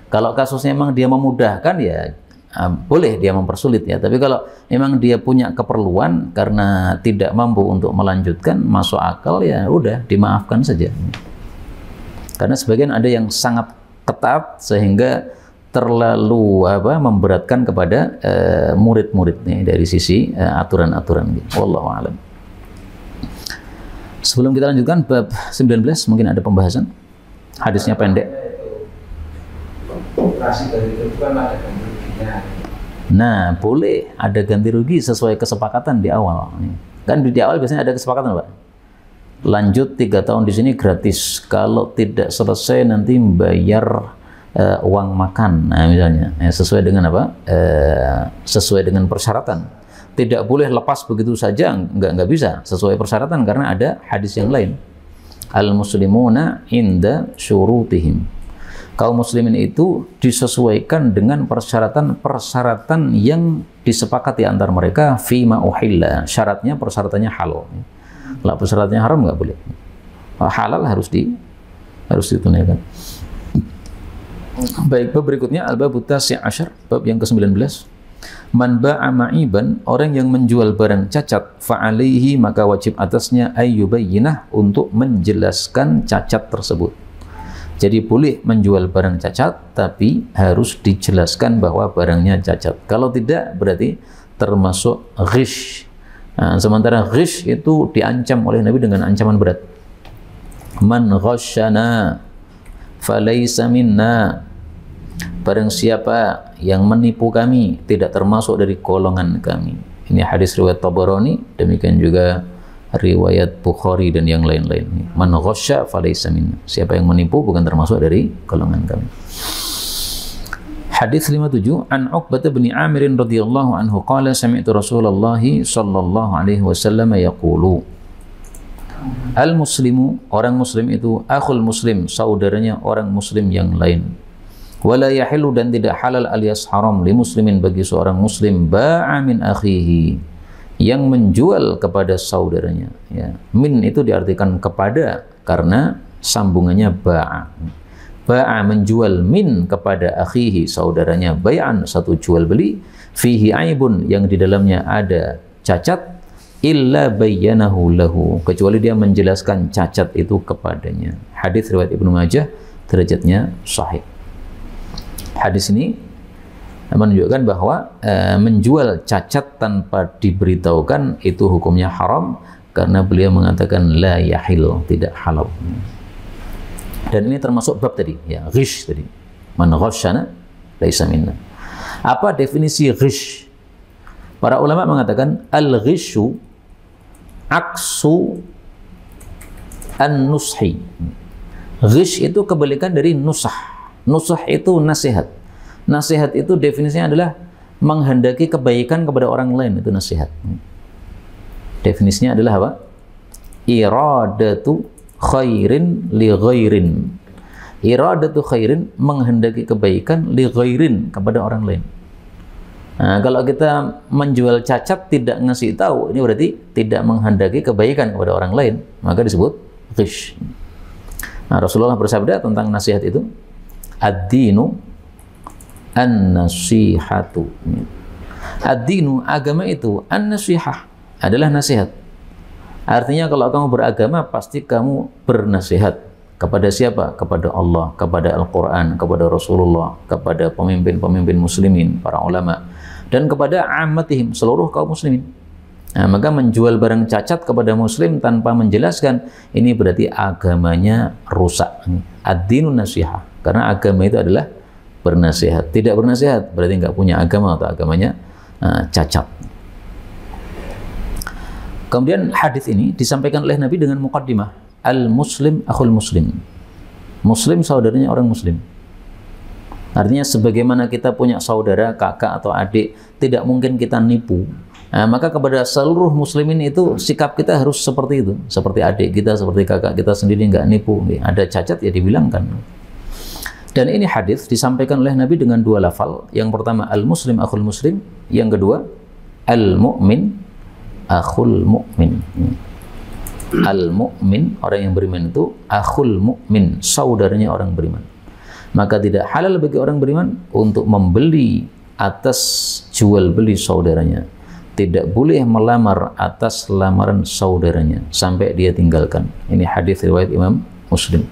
Kalau kasusnya memang dia memudahkan, ya boleh dia mempersulit ya. Tapi kalau memang dia punya keperluan karena tidak mampu untuk melanjutkan, masuk akal, ya udah dimaafkan saja. Karena sebagian ada yang sangat ketat sehingga terlalu memberatkan kepada murid-muridnya dari sisi aturan-aturan gitu. Wallahu a'lam. Sebelum kita lanjutkan bab 19, mungkin ada pembahasan. Hadisnya pendek. Nah, boleh ada ganti rugi sesuai kesepakatan di awal. Kan di awal biasanya ada kesepakatan, Pak. Lanjut 3 tahun di sini gratis. Kalau tidak selesai nanti membayar uang makan. Nah, misalnya sesuai dengan sesuai dengan persyaratan. Tidak boleh lepas begitu saja, nggak bisa. Sesuai persyaratan karena ada hadis yang lain. Al-muslimuna inda syurutihim. Kaum muslimin itu disesuaikan dengan persyaratan yang disepakati antar mereka fima uhilla. Persyaratannya halal. Kalau persyaratannya haram nggak boleh. Halal harus ditunaikan. Baik, bab berikutnya al-bab tasi' asyar, bab yang ke-19. Man ba'a ma'iban, orang yang menjual barang cacat, fa'alaihi, maka wajib atasnya ayyubayyinah, untuk menjelaskan cacat tersebut. Jadi boleh menjual barang cacat, tapi harus dijelaskan bahwa barangnya cacat. Kalau tidak, berarti termasuk ghish. Nah, sementara ghish itu diancam oleh Nabi dengan ancaman berat. Man ghasyana falaysa minna. Barang siapa yang menipu kami, tidak termasuk dari golongan kami. Ini hadis riwayat Tabarani, demikian juga riwayat Bukhari dan yang lain-lain. Man ghasya falaysa minna. Siapa yang menipu bukan termasuk dari golongan kami. Hadis 57, an Uqbah bin Amir radhiyallahu anhu qala sami'tu Rasulullah sallallahu alaihi wasallam yaqulu al-muslimu, orang muslim itu akhul muslim, saudaranya orang muslim yang lain. Wala yahilu, dan tidak halal alias haram li muslimin, bagi seorang muslim ba'a min akhihi, yang menjual kepada saudaranya, ya. Min itu diartikan kepada karena sambungannya ba'a. Ba'a menjual min kepada akhihi, saudaranya, bai'an satu jual beli, fihi aibun yang di dalamnya ada cacat, illa bayyanahu lahu, kecuali dia menjelaskan cacat itu kepadanya. Hadis riwayat Ibnu Majah, derajatnya sahih. Hadis ini menunjukkan bahwa menjual cacat tanpa diberitahukan itu hukumnya haram, karena beliau mengatakan la yahil, tidak halal. Dan ini termasuk bab tadi, ya, ghish tadi. Man ghasyana laisa minna. Apa definisi ghish? Para ulama mengatakan al-ghishu aksu an-nushi. Ghish itu kebalikan dari nusah. Nusah itu nasihat. Nasihat itu definisinya adalah menghendaki kebaikan kepada orang lain, itu nasihat. Definisinya adalah apa? Iradatu khairin li ghairin. Iradatu khairin, menghendaki kebaikan, li ghairin, kepada orang lain. Nah, kalau kita menjual cacat tidak ngasih tahu, ini berarti tidak menghendaki kebaikan kepada orang lain, maka disebut ghish. Nah, Rasulullah bersabda tentang nasihat itu, ad-dinu an-nasihatu. Ad-dinu, agama itu, an-nasihah, adalah nasihat. Artinya kalau kamu beragama pasti kamu bernasihat kepada siapa? Kepada Allah, kepada Al-Quran, kepada Rasulullah, kepada pemimpin-pemimpin muslimin, para ulama, dan kepada ammatihim, seluruh kaum muslimin. Nah, maka menjual barang cacat kepada muslim tanpa menjelaskan, ini berarti agamanya rusak. Ad-dinu nasihah, karena agama itu adalah bernasihat. Tidak bernasihat berarti nggak punya agama atau agamanya cacat. Kemudian hadis ini disampaikan oleh Nabi dengan muqaddimah, al-muslim akhul muslim. Muslim saudaranya orang muslim. Artinya sebagaimana kita punya saudara, kakak atau adik, tidak mungkin kita nipu. Nah, maka kepada seluruh muslimin itu sikap kita harus seperti itu. Seperti adik kita, seperti kakak kita sendiri, nggak nipu. Ada cacat ya dibilangkan. Dan ini hadis disampaikan oleh Nabi dengan dua lafal. Yang pertama al-muslim akhul muslim, yang kedua al-mu'min akhul mu'min. Al-mu'min, orang yang beriman itu, akhul mu'min, saudaranya orang beriman. Maka tidak halal bagi orang beriman untuk membeli atas jual beli saudaranya. Tidak boleh melamar atas lamaran saudaranya sampai dia tinggalkan. Ini hadis riwayat Imam Muslim.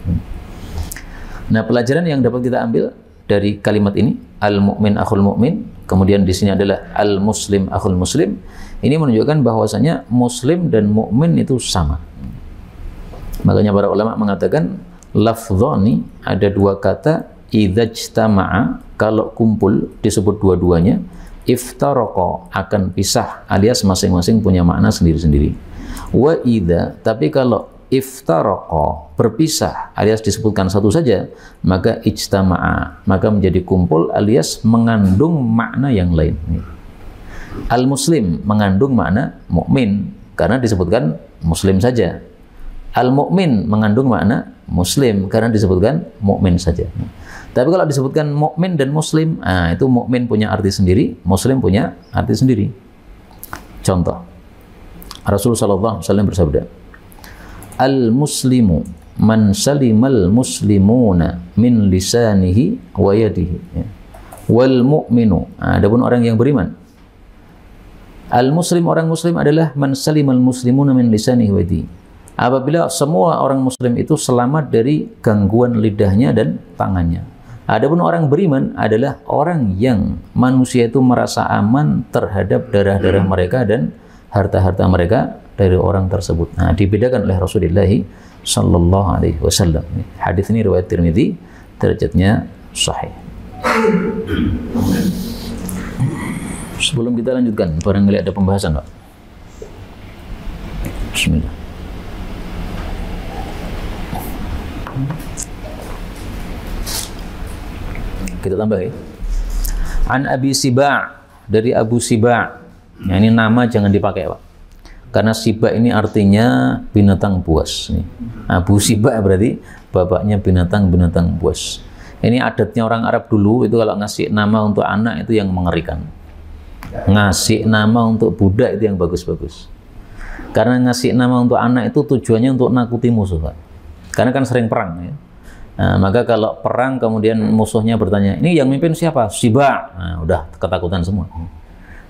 Nah, pelajaran yang dapat kita ambil dari kalimat ini, al-mu'min akhul mu'min, kemudian di sini adalah al-muslim akhul muslim, ini menunjukkan bahwasanya muslim dan mukmin itu sama. Makanya para ulama mengatakan lafdhani, ada dua kata, idzajtama'a, kalau kumpul disebut dua-duanya, iftaraqa, akan pisah, alias masing-masing punya makna sendiri-sendiri. Wa idza, tapi kalau iftaraqa, berpisah, alias disebutkan satu saja, maka ijtama'a, maka menjadi kumpul alias mengandung makna yang lain. Al-muslim mengandung makna mukmin karena disebutkan muslim saja. Al-mukmin mengandung makna muslim karena disebutkan mukmin saja. Tapi kalau disebutkan mukmin dan muslim, itu mukmin punya arti sendiri, muslim punya arti sendiri. Contoh, Rasulullah SAW bersabda, al-muslimu man salimal muslimuna min lisanihi wa yadihi. Wal mu'minu, adapun orang yang beriman. Al-muslim, orang muslim adalah man salimal muslimuna min lisanihi wa yadihi. Apabila semua orang muslim itu selamat dari gangguan lidahnya dan tangannya. Adapun orang beriman adalah orang yang manusia itu merasa aman terhadap darah-darah mereka dan harta-harta mereka dari orang tersebut. Nah, dibedakan oleh Rasulullah sallallahu alaihi wasallam. Hadis ini riwayat Sebelum kita lanjutkan, barangkali ada pembahasan, Pak. Bismillah. Kita tambah ya. An Abi Siba', dari Abu Siba'. Nah, ini nama jangan dipakai, Pak. Karena Siba' ini artinya binatang buas. Abu Siba' berarti bapaknya binatang-binatang buas. Ini adatnya orang Arab dulu, itu kalau ngasih nama untuk anak itu yang mengerikan. Ngasih nama untuk budak itu yang bagus-bagus. Karena ngasih nama untuk anak itu tujuannya untuk nakuti musuh, Pak. Karena kan sering perang ya. Nah, maka kalau perang kemudian musuhnya bertanya, ini yang mimpin siapa? Siba. Nah, udah ketakutan semua.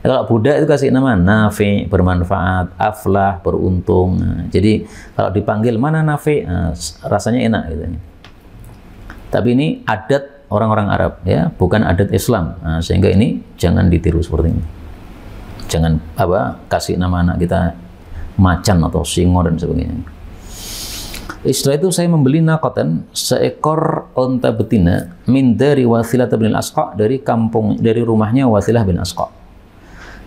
Kalau budak itu kasih nama Nafi, bermanfaat, Aflah, beruntung. Nah, jadi kalau dipanggil mana Nafi, nah, rasanya enak gitu. Tapi ini adat orang-orang Arab ya, bukan adat Islam. Nah, sehingga ini jangan ditiru seperti ini. Jangan kasih nama anak kita macan atau singo dan sebagainya. Setelah itu saya membeli naqatan, seekor onta betina, min dari Wathilah bin Asqa, dari rumahnya Wathilah bin Asqa.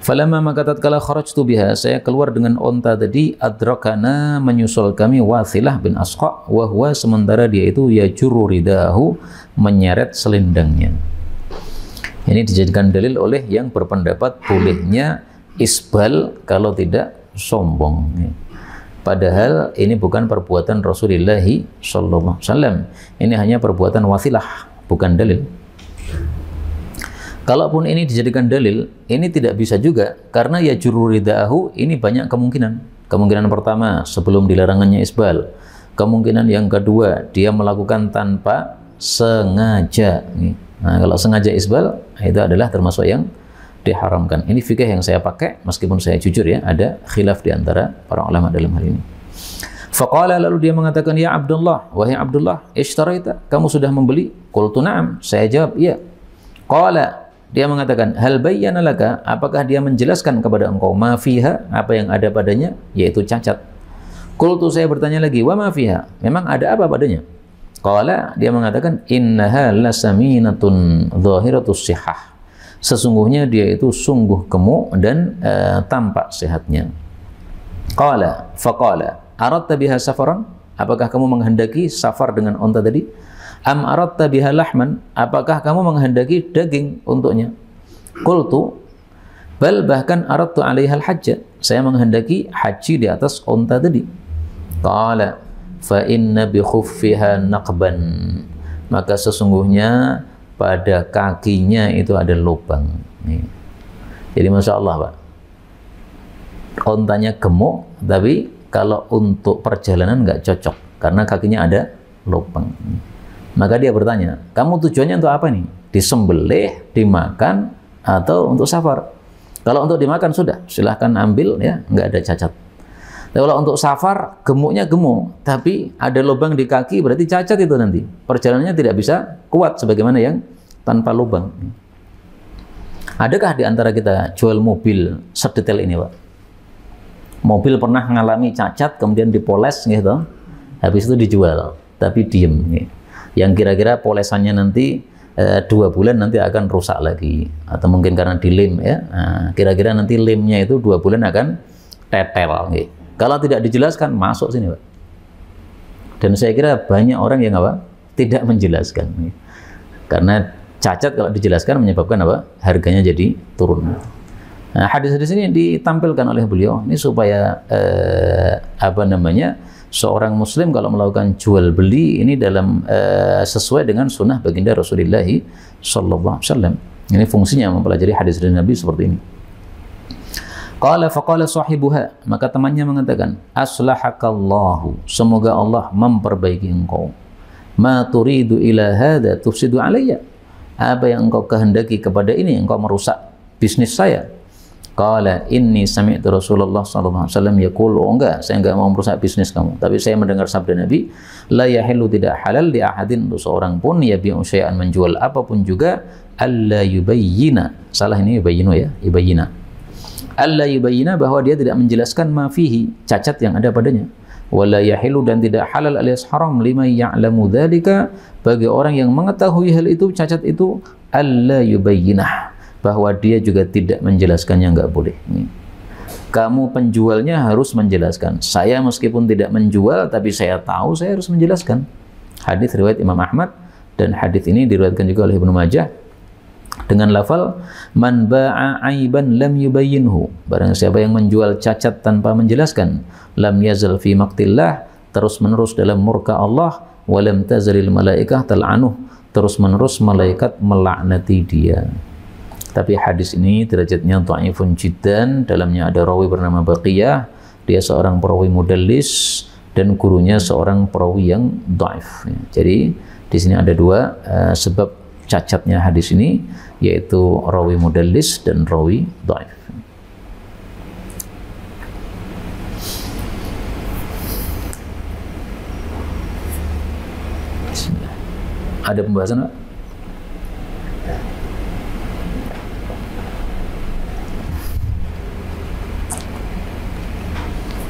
Falamma maka tatkala kharajtu biha, saya keluar dengan onta tadi, adrakana, menyusul kami Wathilah bin Asqa, wa huwa, sementara dia itu yajurru ridahu, menyeret selendangnya. Ini dijadikan dalil oleh yang berpendapat bolehnya isbal kalau tidak sombong. Padahal ini bukan perbuatan Rasulullah sallallahu alaihi wasallam. Ini hanya perbuatan Wathilah, bukan dalil. Kalaupun ini dijadikan dalil, ini tidak bisa juga karena ya jurur ridaahu, ini banyak kemungkinan. Kemungkinan pertama, sebelum dilarangannya isbal. Kemungkinan yang kedua, dia melakukan tanpa sengaja. Nah, kalau sengaja isbal, itu adalah termasuk yang diharamkan. Ini fikih yang saya pakai, meskipun saya jujur ya, ada khilaf di antara para ulama dalam hal ini. Faqala, lalu dia mengatakan, ya Abdullah, wahai Abdullah, ishtaraita, kamu sudah membeli? Qultu na'am, saya jawab, iya. Qala, dia mengatakan, hal bayyana laka, apakah dia menjelaskan kepada engkau ma fiha, apa yang ada padanya, yaitu cacat. Qultu, saya bertanya lagi, wa ma fiha, memang ada apa padanya? Qala, dia mengatakan, innaha lasaminatun dhahiratus sihah. Sesungguhnya dia itu sungguh gemuk dan tampak sehatnya. Qala, faqala, aradta biha safaran? Apakah kamu menghendaki safar dengan onta tadi? Am aradta biha lahman? Apakah kamu menghendaki daging untuknya? Qultu, bal bahkan aradtu 'alaiha al-hajj. Saya menghendaki haji di atas onta tadi. Qala, fa inna bi khuffiha naqban. Maka sesungguhnya pada kakinya itu ada lubang. Nih. Jadi Masya Allah, Pak. Ontanya gemuk, tapi kalau untuk perjalanan nggak cocok, karena kakinya ada lubang. Maka dia bertanya, kamu tujuannya untuk apa nih? Disembelih, dimakan, atau untuk safar? Kalau untuk dimakan sudah, silahkan ambil ya, nggak ada cacat. Tapi kalau untuk safar, gemuknya gemuk, tapi ada lubang di kaki, berarti cacat itu nanti. Perjalanannya tidak bisa kuat sebagaimana yang tanpa lubang. Adakah di antara kita jual mobil sedetail ini, Pak? Mobil pernah mengalami cacat, kemudian dipoles gitu, habis itu dijual, tapi diem. Gitu. Yang kira-kira polesannya nanti 2 bulan nanti akan rusak lagi, atau mungkin karena dilem ya. Nah, kira-kira nanti lemnya itu 2 bulan akan tetel. Gitu. Kalau tidak dijelaskan, masuk sini, Pak. Dan saya kira banyak orang yang tidak menjelaskan. Karena cacat kalau dijelaskan menyebabkan harganya jadi turun. Nah, hadis-hadis ini ditampilkan oleh beliau ini supaya seorang muslim kalau melakukan jual beli ini dalam sesuai dengan sunnah baginda Rasulullah sallallahu alaihi wasallam. Ini fungsinya mempelajari hadis dari Nabi seperti ini. Qala faqala sahibuha, maka temannya mengatakan, aslahakallahu, semoga Allah memperbaiki engkau. Ma turidu ila hadha tufsidu alayya, apa yang engkau kehendaki kepada ini, engkau merusak bisnis saya. Qala inni sami'tu Rasulullah sallallahu alaihi wasallam yaqul, oh enggak, saya enggak mau merusak bisnis kamu, tapi saya mendengar sabda Nabi, la yahillu, tidak halal li ahadin, untuk seorang pun yabi'u syai'an, menjual apapun juga, alla yubayyina, salah ini yubayyinu ya, yubayyina. Allah yubayyina, bahwa dia tidak menjelaskan ma fihi, cacat yang ada padanya. Wala yahilu, dan tidak halal alias haram, liman ya'lamu dzalika, bagi orang yang mengetahui hal itu, cacat itu, alla yubayyinah, bahwa dia juga tidak menjelaskannya, nggak boleh. Kamu penjualnya harus menjelaskan. Saya meskipun tidak menjual, tapi saya tahu saya harus menjelaskan. Hadis riwayat Imam Ahmad, dan hadis ini diriwayatkan juga oleh Ibnu Majah dengan lafal man ba'a aiban lam yubayyinhu. Barang siapa yang menjual cacat tanpa menjelaskan, lam yazal fi maqtillah, terus menerus dalam murka Allah, wa lam tazalil malaikah tal'anuh, terus menerus malaikat melaknati dia. Tapi hadis ini derajatnya dhaifun jiddan, dalamnya ada rawi bernama Baqiyah, dia seorang perawi mudallis dan gurunya seorang perawi yang dhaif. Jadi di sini ada dua sebab cacatnya hadis ini, yaitu rawi mudallis dan rawi dhaif. Ada pembahasan, Pak?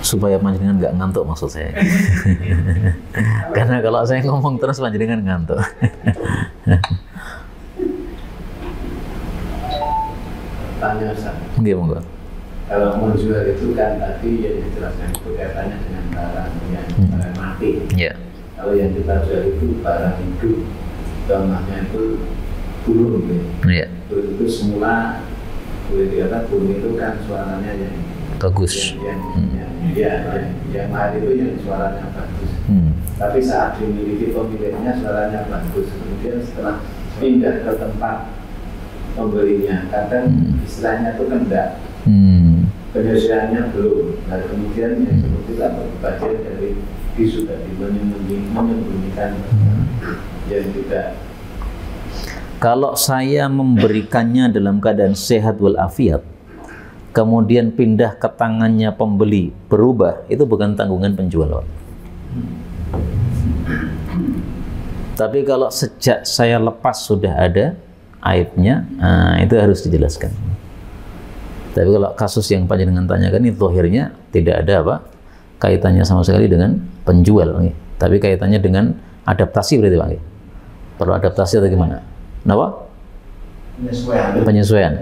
Supaya panjenengan nggak ngantuk maksud saya. Karena kalau saya ngomong terus panjenengan ngantuk. Tanya Ustaz. Nggih, monggo. Kalau menjual itu kan tadi yang dijelaskan itu kaitannya dengan barang yang barang mati. Iya. Kalau yang kita jual itu barang hidup, contohnya itu burung. Iya. Burung itu semula boleh dikatakan burung itu kan suaranya yang Bagus. Yang mahal itu yang suaranya bagus. Tapi saat dimiliki pemiliknya suaranya bagus. Kemudian setelah pindah ke tempat pembelinya, kadang istilahnya itu kendak, penyelesaiannya belum. Nah kemudian yang seperti itu bagian dari bisu tadi, menyembunyikan yang tidak. Kalau saya memberikannya dalam keadaan sehat walafiat, kemudian pindah ke tangannya pembeli berubah, itu bukan tanggungan penjual. Tapi kalau sejak saya lepas sudah ada aibnya, itu harus dijelaskan. Tapi kalau kasus yang panjenengan tanyakan itu akhirnya tidak ada apa kaitannya sama sekali dengan penjual, tapi kaitannya dengan adaptasi berarti, Pak. Perlu adaptasi atau gimana? Kenapa? Penyesuaian.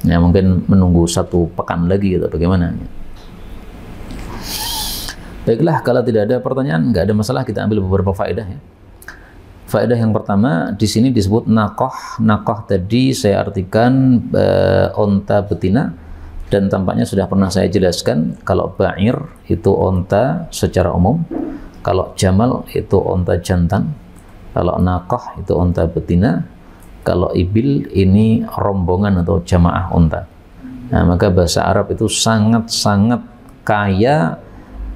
Ya mungkin menunggu 1 pekan lagi atau bagaimana. Baiklah, kalau tidak ada pertanyaan, nggak ada masalah, kita ambil beberapa faedah ya. Faedah yang pertama, di sini disebut naqah. Naqah tadi saya artikan onta betina, dan tampaknya sudah pernah saya jelaskan. Kalau ba'ir itu onta secara umum, kalau jamal itu onta jantan, kalau naqah itu onta betina, kalau ibil ini rombongan atau jamaah unta. Nah, maka bahasa Arab itu sangat-sangat kaya,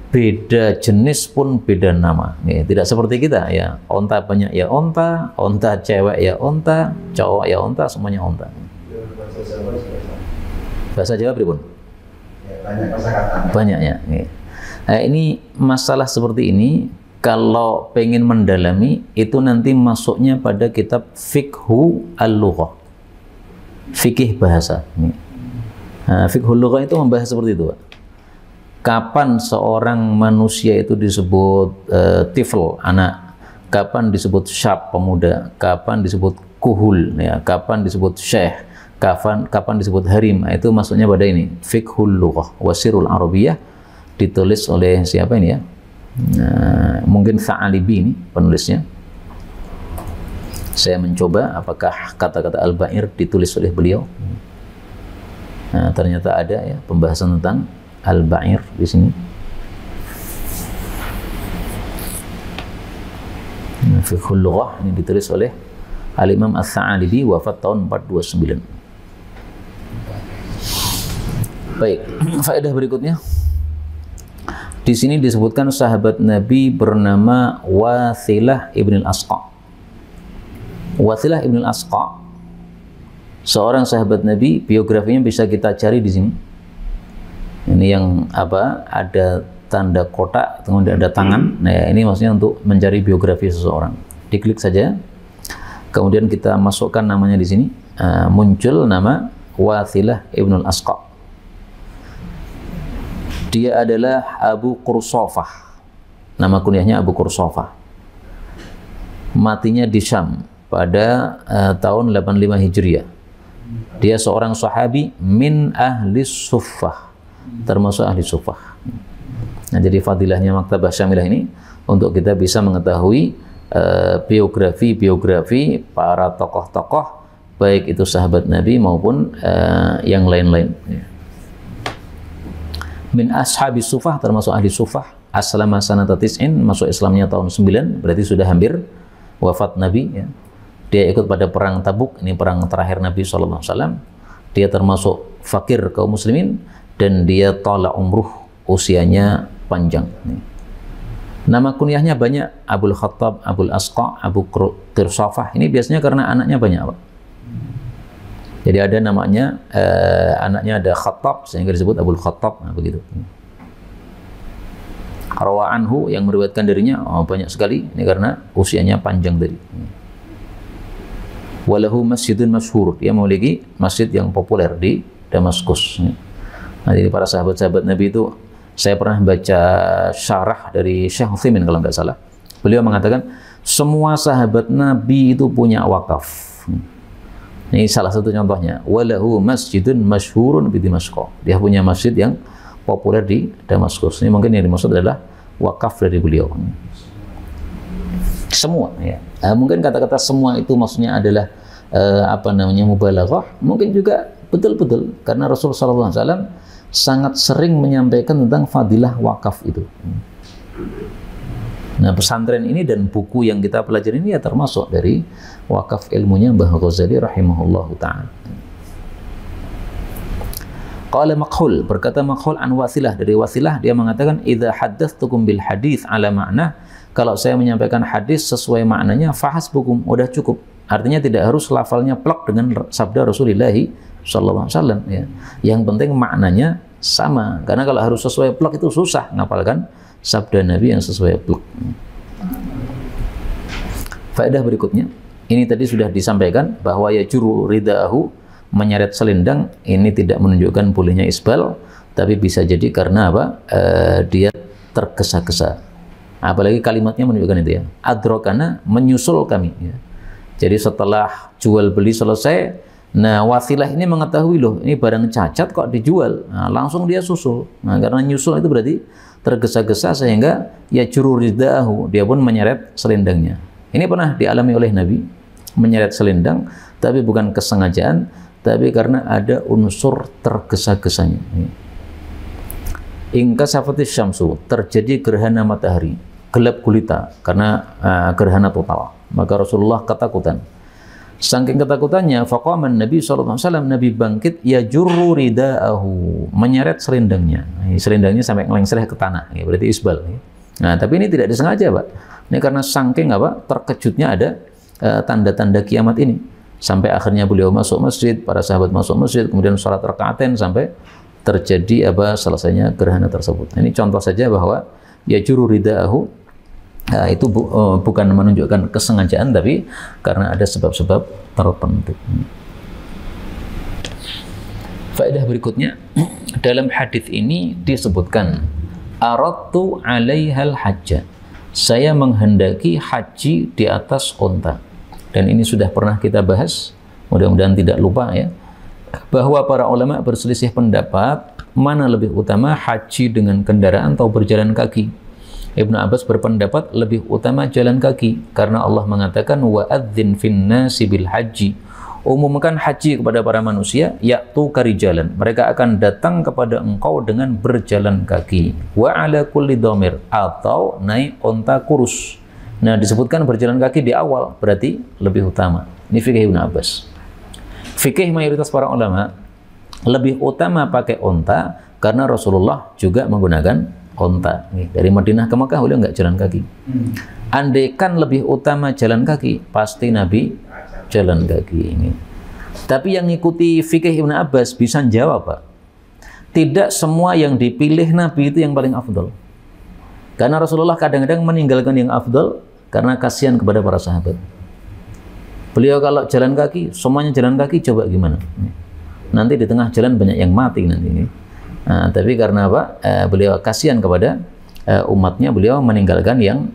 beda jenis pun beda nama. Tidak seperti kita ya, unta banyak ya unta, unta cewek ya unta, cowok ya unta, semuanya unta. Bahasa Jawa pripun? Banyak kosakata. Banyak ya. Nah, ini masalah seperti ini. Kalau pengen mendalami itu nanti masuknya pada kitab Fiqhu al-Lughah, fikih bahasa. Nah, Fiqhu al-Lughah itu membahas seperti itu, Pak. Kapan seorang manusia itu disebut tifl, anak, kapan disebut syab, pemuda, kapan disebut kuhul, ya, kapan disebut syekh, kapan disebut harim. Nah, itu masuknya pada ini Fiqhu al-Lughah Wasirul Arabiyah, ditulis oleh siapa ini ya? Nah, mungkin Tha'alibi ini penulisnya. Saya mencoba apakah kata-kata al-ba'ir ditulis oleh beliau. Nah, ternyata ada ya pembahasan tentang al-ba'ir di sini. Fiqhul Lughah ini ditulis oleh Al-Imam Ats-Tsa'alibi, wafat tahun 429. Baik, faedah berikutnya. Di sini disebutkan sahabat Nabi bernama Wathilah ibn al-Asqa. Wathilah ibn al-Asqa, seorang sahabat Nabi, biografinya bisa kita cari di sini. Ini yang apa? Ada tanda kotak, kemudian ada tangan. Nah, ini maksudnya untuk mencari biografi seseorang. Diklik saja, kemudian kita masukkan namanya di sini. Muncul nama Wathilah ibn al-Asqa. Dia adalah Abu Qursafah. Nama kunyahnya Abu Qursafah. Matinya di Syam pada tahun 85 Hijriah. Dia seorang sahabi min ahli suffah, termasuk ahli suffah. Nah, jadi fadilahnya Maktabah Syamilah ini untuk kita bisa mengetahui biografi para tokoh-tokoh, baik itu sahabat Nabi maupun yang lain-lain. Min ashabi suffah, termasuk ahli suffah. Aslama sanata tis'in, masuk Islamnya tahun 9, berarti sudah hampir wafat Nabi, ya. Dia ikut pada perang Tabuk, ini perang terakhir Nabi SAW. Dia termasuk fakir kaum muslimin dan dia tala umruh, usianya panjang. Nama kunyahnya banyak, Abul Khattab, Abul Asqa, Abu Qirsafah. Ini biasanya karena anaknya banyak, Pak. Jadi ada namanya, anaknya ada Khattab, sehingga disebut Abul Khattab, nah, begitu. Rawa anhu, yang meriwayatkan darinya banyak sekali, ini karena usianya panjang tadi. Walahu masjidun masyhur, dia memiliki masjid yang populer di Damaskus. Nah, jadi para sahabat-sahabat Nabi itu, saya pernah baca syarah dari Syekh Utsaimin kalau nggak salah. Beliau mengatakan semua sahabat Nabi itu punya wakaf. Ini salah satu contohnya. Walahu masjidun masyhurun bi Damaskus. Dia punya masjid yang populer di Damaskus. Ini mungkin yang dimaksud adalah wakaf dari beliau. Semua, ya. Mungkin kata-kata semua itu maksudnya adalah mubalaghah. Mungkin juga betul-betul karena Rasulullah SAW sangat sering menyampaikan tentang fadilah wakaf itu. Nah, pesantren ini dan buku yang kita pelajari ini ya termasuk dari wakaf ilmunya Mbah Ghazali rahimahullahu ta'ala. Qala Makhul, berkata Makhul an Wasilah, dari Wasilah dia mengatakan idza haddatstukum bil hadits ala ma'na, kalau saya menyampaikan hadis sesuai maknanya fahasbukum, udah cukup. Artinya tidak harus lafalnya plek dengan sabda Rasulullah sallallahu alaihi wasallam, ya. Yang penting maknanya sama, karena kalau harus sesuai plek itu susah ngapalkan sabda Nabi yang sesuai plek. Faedah berikutnya, ini tadi sudah disampaikan bahwa ya juru ridaahu, menyeret selendang, ini tidak menunjukkan bolehnya isbal, tapi bisa jadi karena apa? Dia tergesa-gesa. Apalagi kalimatnya menunjukkan itu, ya. Adrokana, menyusul kami, ya. Jadi setelah jual beli selesai, nah Wasilah ini mengetahui loh, ini barang cacat kok dijual. Nah, langsung dia susul. Nah, karena nyusul itu berarti tergesa-gesa sehingga ya juru ridaahu, dia pun menyeret selendangnya. Ini pernah dialami oleh Nabi, menyeret selendang, tapi bukan kesengajaan, tapi karena ada unsur tergesa-gesanya. Ingkasafatis syamsu, terjadi gerhana matahari, gelap gulita karena gerhana total. Maka Rasulullah ketakutan. Saking ketakutannya, faqaman Nabi SAW, Nabi bangkit, yajurru ridaahu, menyeret selendangnya. Selendangnya sampai ngelengsereh ke tanah, ya, berarti isbal. Nah, tapi ini tidak disengaja, Pak. Ini karena saking terkejutnya ada tanda-tanda kiamat ini. Sampai akhirnya beliau masuk masjid, para sahabat masuk masjid, kemudian sholat rakaatain sampai terjadi selesainya gerhana tersebut. Ini contoh saja bahwa yajurru ridaahu, itu bukan menunjukkan kesengajaan, tapi karena ada sebab-sebab tertentu. Faedah berikutnya, dalam hadis ini disebutkan aradtu 'alaihal hajja, saya menghendaki haji di atas unta. Dan ini sudah pernah kita bahas, mudah-mudahan tidak lupa, ya, bahwa para ulama berselisih pendapat mana lebih utama, haji dengan kendaraan atau berjalan kaki. Ibnu Abbas berpendapat lebih utama jalan kaki, karena Allah mengatakan wa'adzin finnasi bil haji, umumkan haji kepada para manusia, ya'tu karijalan, mereka akan datang kepada engkau dengan berjalan kaki, wa ala kulli dhamir, atau naik onta kurus. Nah, disebutkan berjalan kaki di awal, berarti lebih utama. Ini fikih Ibnu Abbas. Fikih mayoritas para ulama lebih utama pakai onta, karena Rasulullah juga menggunakan onta. Dari Madinah ke Makkah beliau nggak jalan kaki. Andaikan lebih utama jalan kaki, pasti Nabi jalan kaki. Ini. Tapi yang ngikuti fikih Ibnu Abbas bisa jawab, Pak. Tidak semua yang dipilih Nabi itu yang paling afdol. Karena Rasulullah kadang-kadang meninggalkan yang afdol karena kasihan kepada para sahabat. Beliau kalau jalan kaki, semuanya jalan kaki, coba gimana? Nanti di tengah jalan banyak yang mati nanti. Nah, tapi karena apa? Beliau kasihan kepada umatnya, beliau meninggalkan yang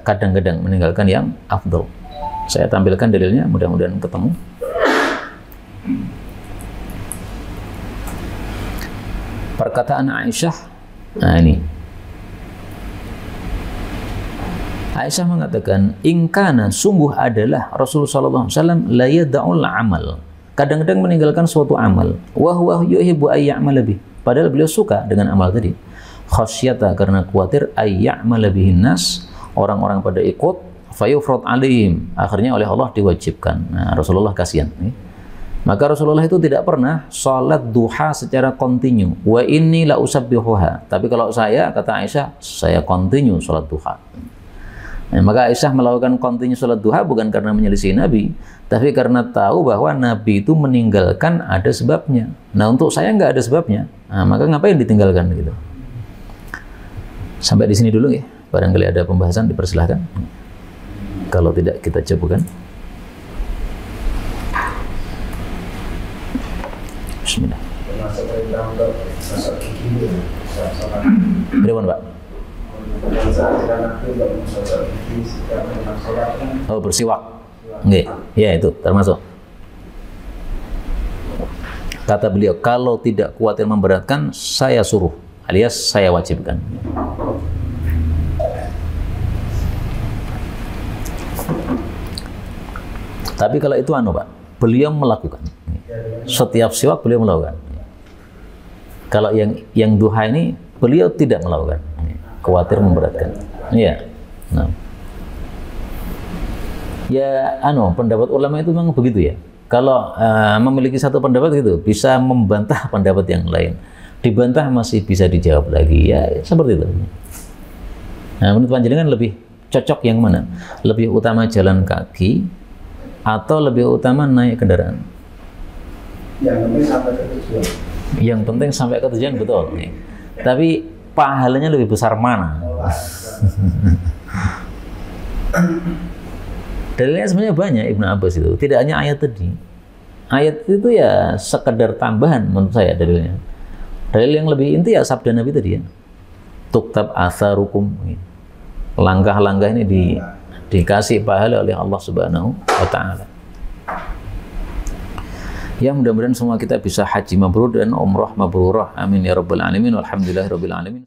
kadang-kadang meninggalkan yang afdol. Saya tampilkan dalilnya, mudah-mudahan ketemu. perkataan Aisyah. Nah ini Aisyah mengatakan, ingkana sungguh adalah Rasulullah SAW la yada'ul amal, kadang-kadang meninggalkan suatu amal, wa huwa yuhibbu ay ya'mal bih, padahal beliau suka dengan amal tadi, khasyata karena khawatir ay ya'mal bihin nas, orang-orang pada ikut, fayufrad alaihim, akhirnya oleh Allah diwajibkan. Nah, Rasulullah kasihan. Maka Rasulullah itu tidak pernah sholat duha secara kontinu. Wa inni la usabbihuha. Tapi kalau saya, kata Aisyah, saya kontinu sholat duha. Nah, maka Aisyah melakukan kontinu sholat duha bukan karena menyelisih Nabi, tapi karena tahu bahwa Nabi itu meninggalkan ada sebabnya. Nah, untuk saya nggak ada sebabnya. Nah, maka ngapain ditinggalkan gitu? Sampai di sini dulu ya. Barangkali ada pembahasan, dipersilahkan. Kalau tidak kita cobakan. Bismillah. Bagaimana Pak? Oh, bersiwak. Nggih, ya itu termasuk. Kata beliau, kalau tidak khawatir memberatkan, saya suruh, alias saya wajibkan. Tapi kalau itu Pak, beliau melakukan. Setiap siwak beliau melakukan. Kalau yang duha ini beliau tidak melakukan. Khawatir memberatkan. Iya. Nah. Ya, pendapat ulama itu memang begitu ya. Kalau memiliki satu pendapat gitu, bisa membantah pendapat yang lain. Dibantah masih bisa dijawab lagi. Ya, seperti itu. Nah, menurut panjenengan lebih cocok yang mana? Lebih utama jalan kaki atau lebih utama naik kendaraan? Yang penting sampai ke tujuan. Yang penting sampai ke tujuan, betul. Tapi pahalanya lebih besar mana? Dalilnya sebenarnya banyak Ibnu Abbas itu. Tidak hanya ayat tadi. Ayat itu ya sekedar tambahan menurut saya dalilnya. Dalil yang lebih inti ya sabda Nabi tadi ya. Tuktab atharukum. Langkah-langkah ini dikasih pahala oleh Allah Subhanahu wa Ta'ala. Ya, mudah-mudahan semua kita bisa haji mabrur dan umrah mabrurah. Amin ya rabbal alamin. Walhamdulillahirabbil alamin.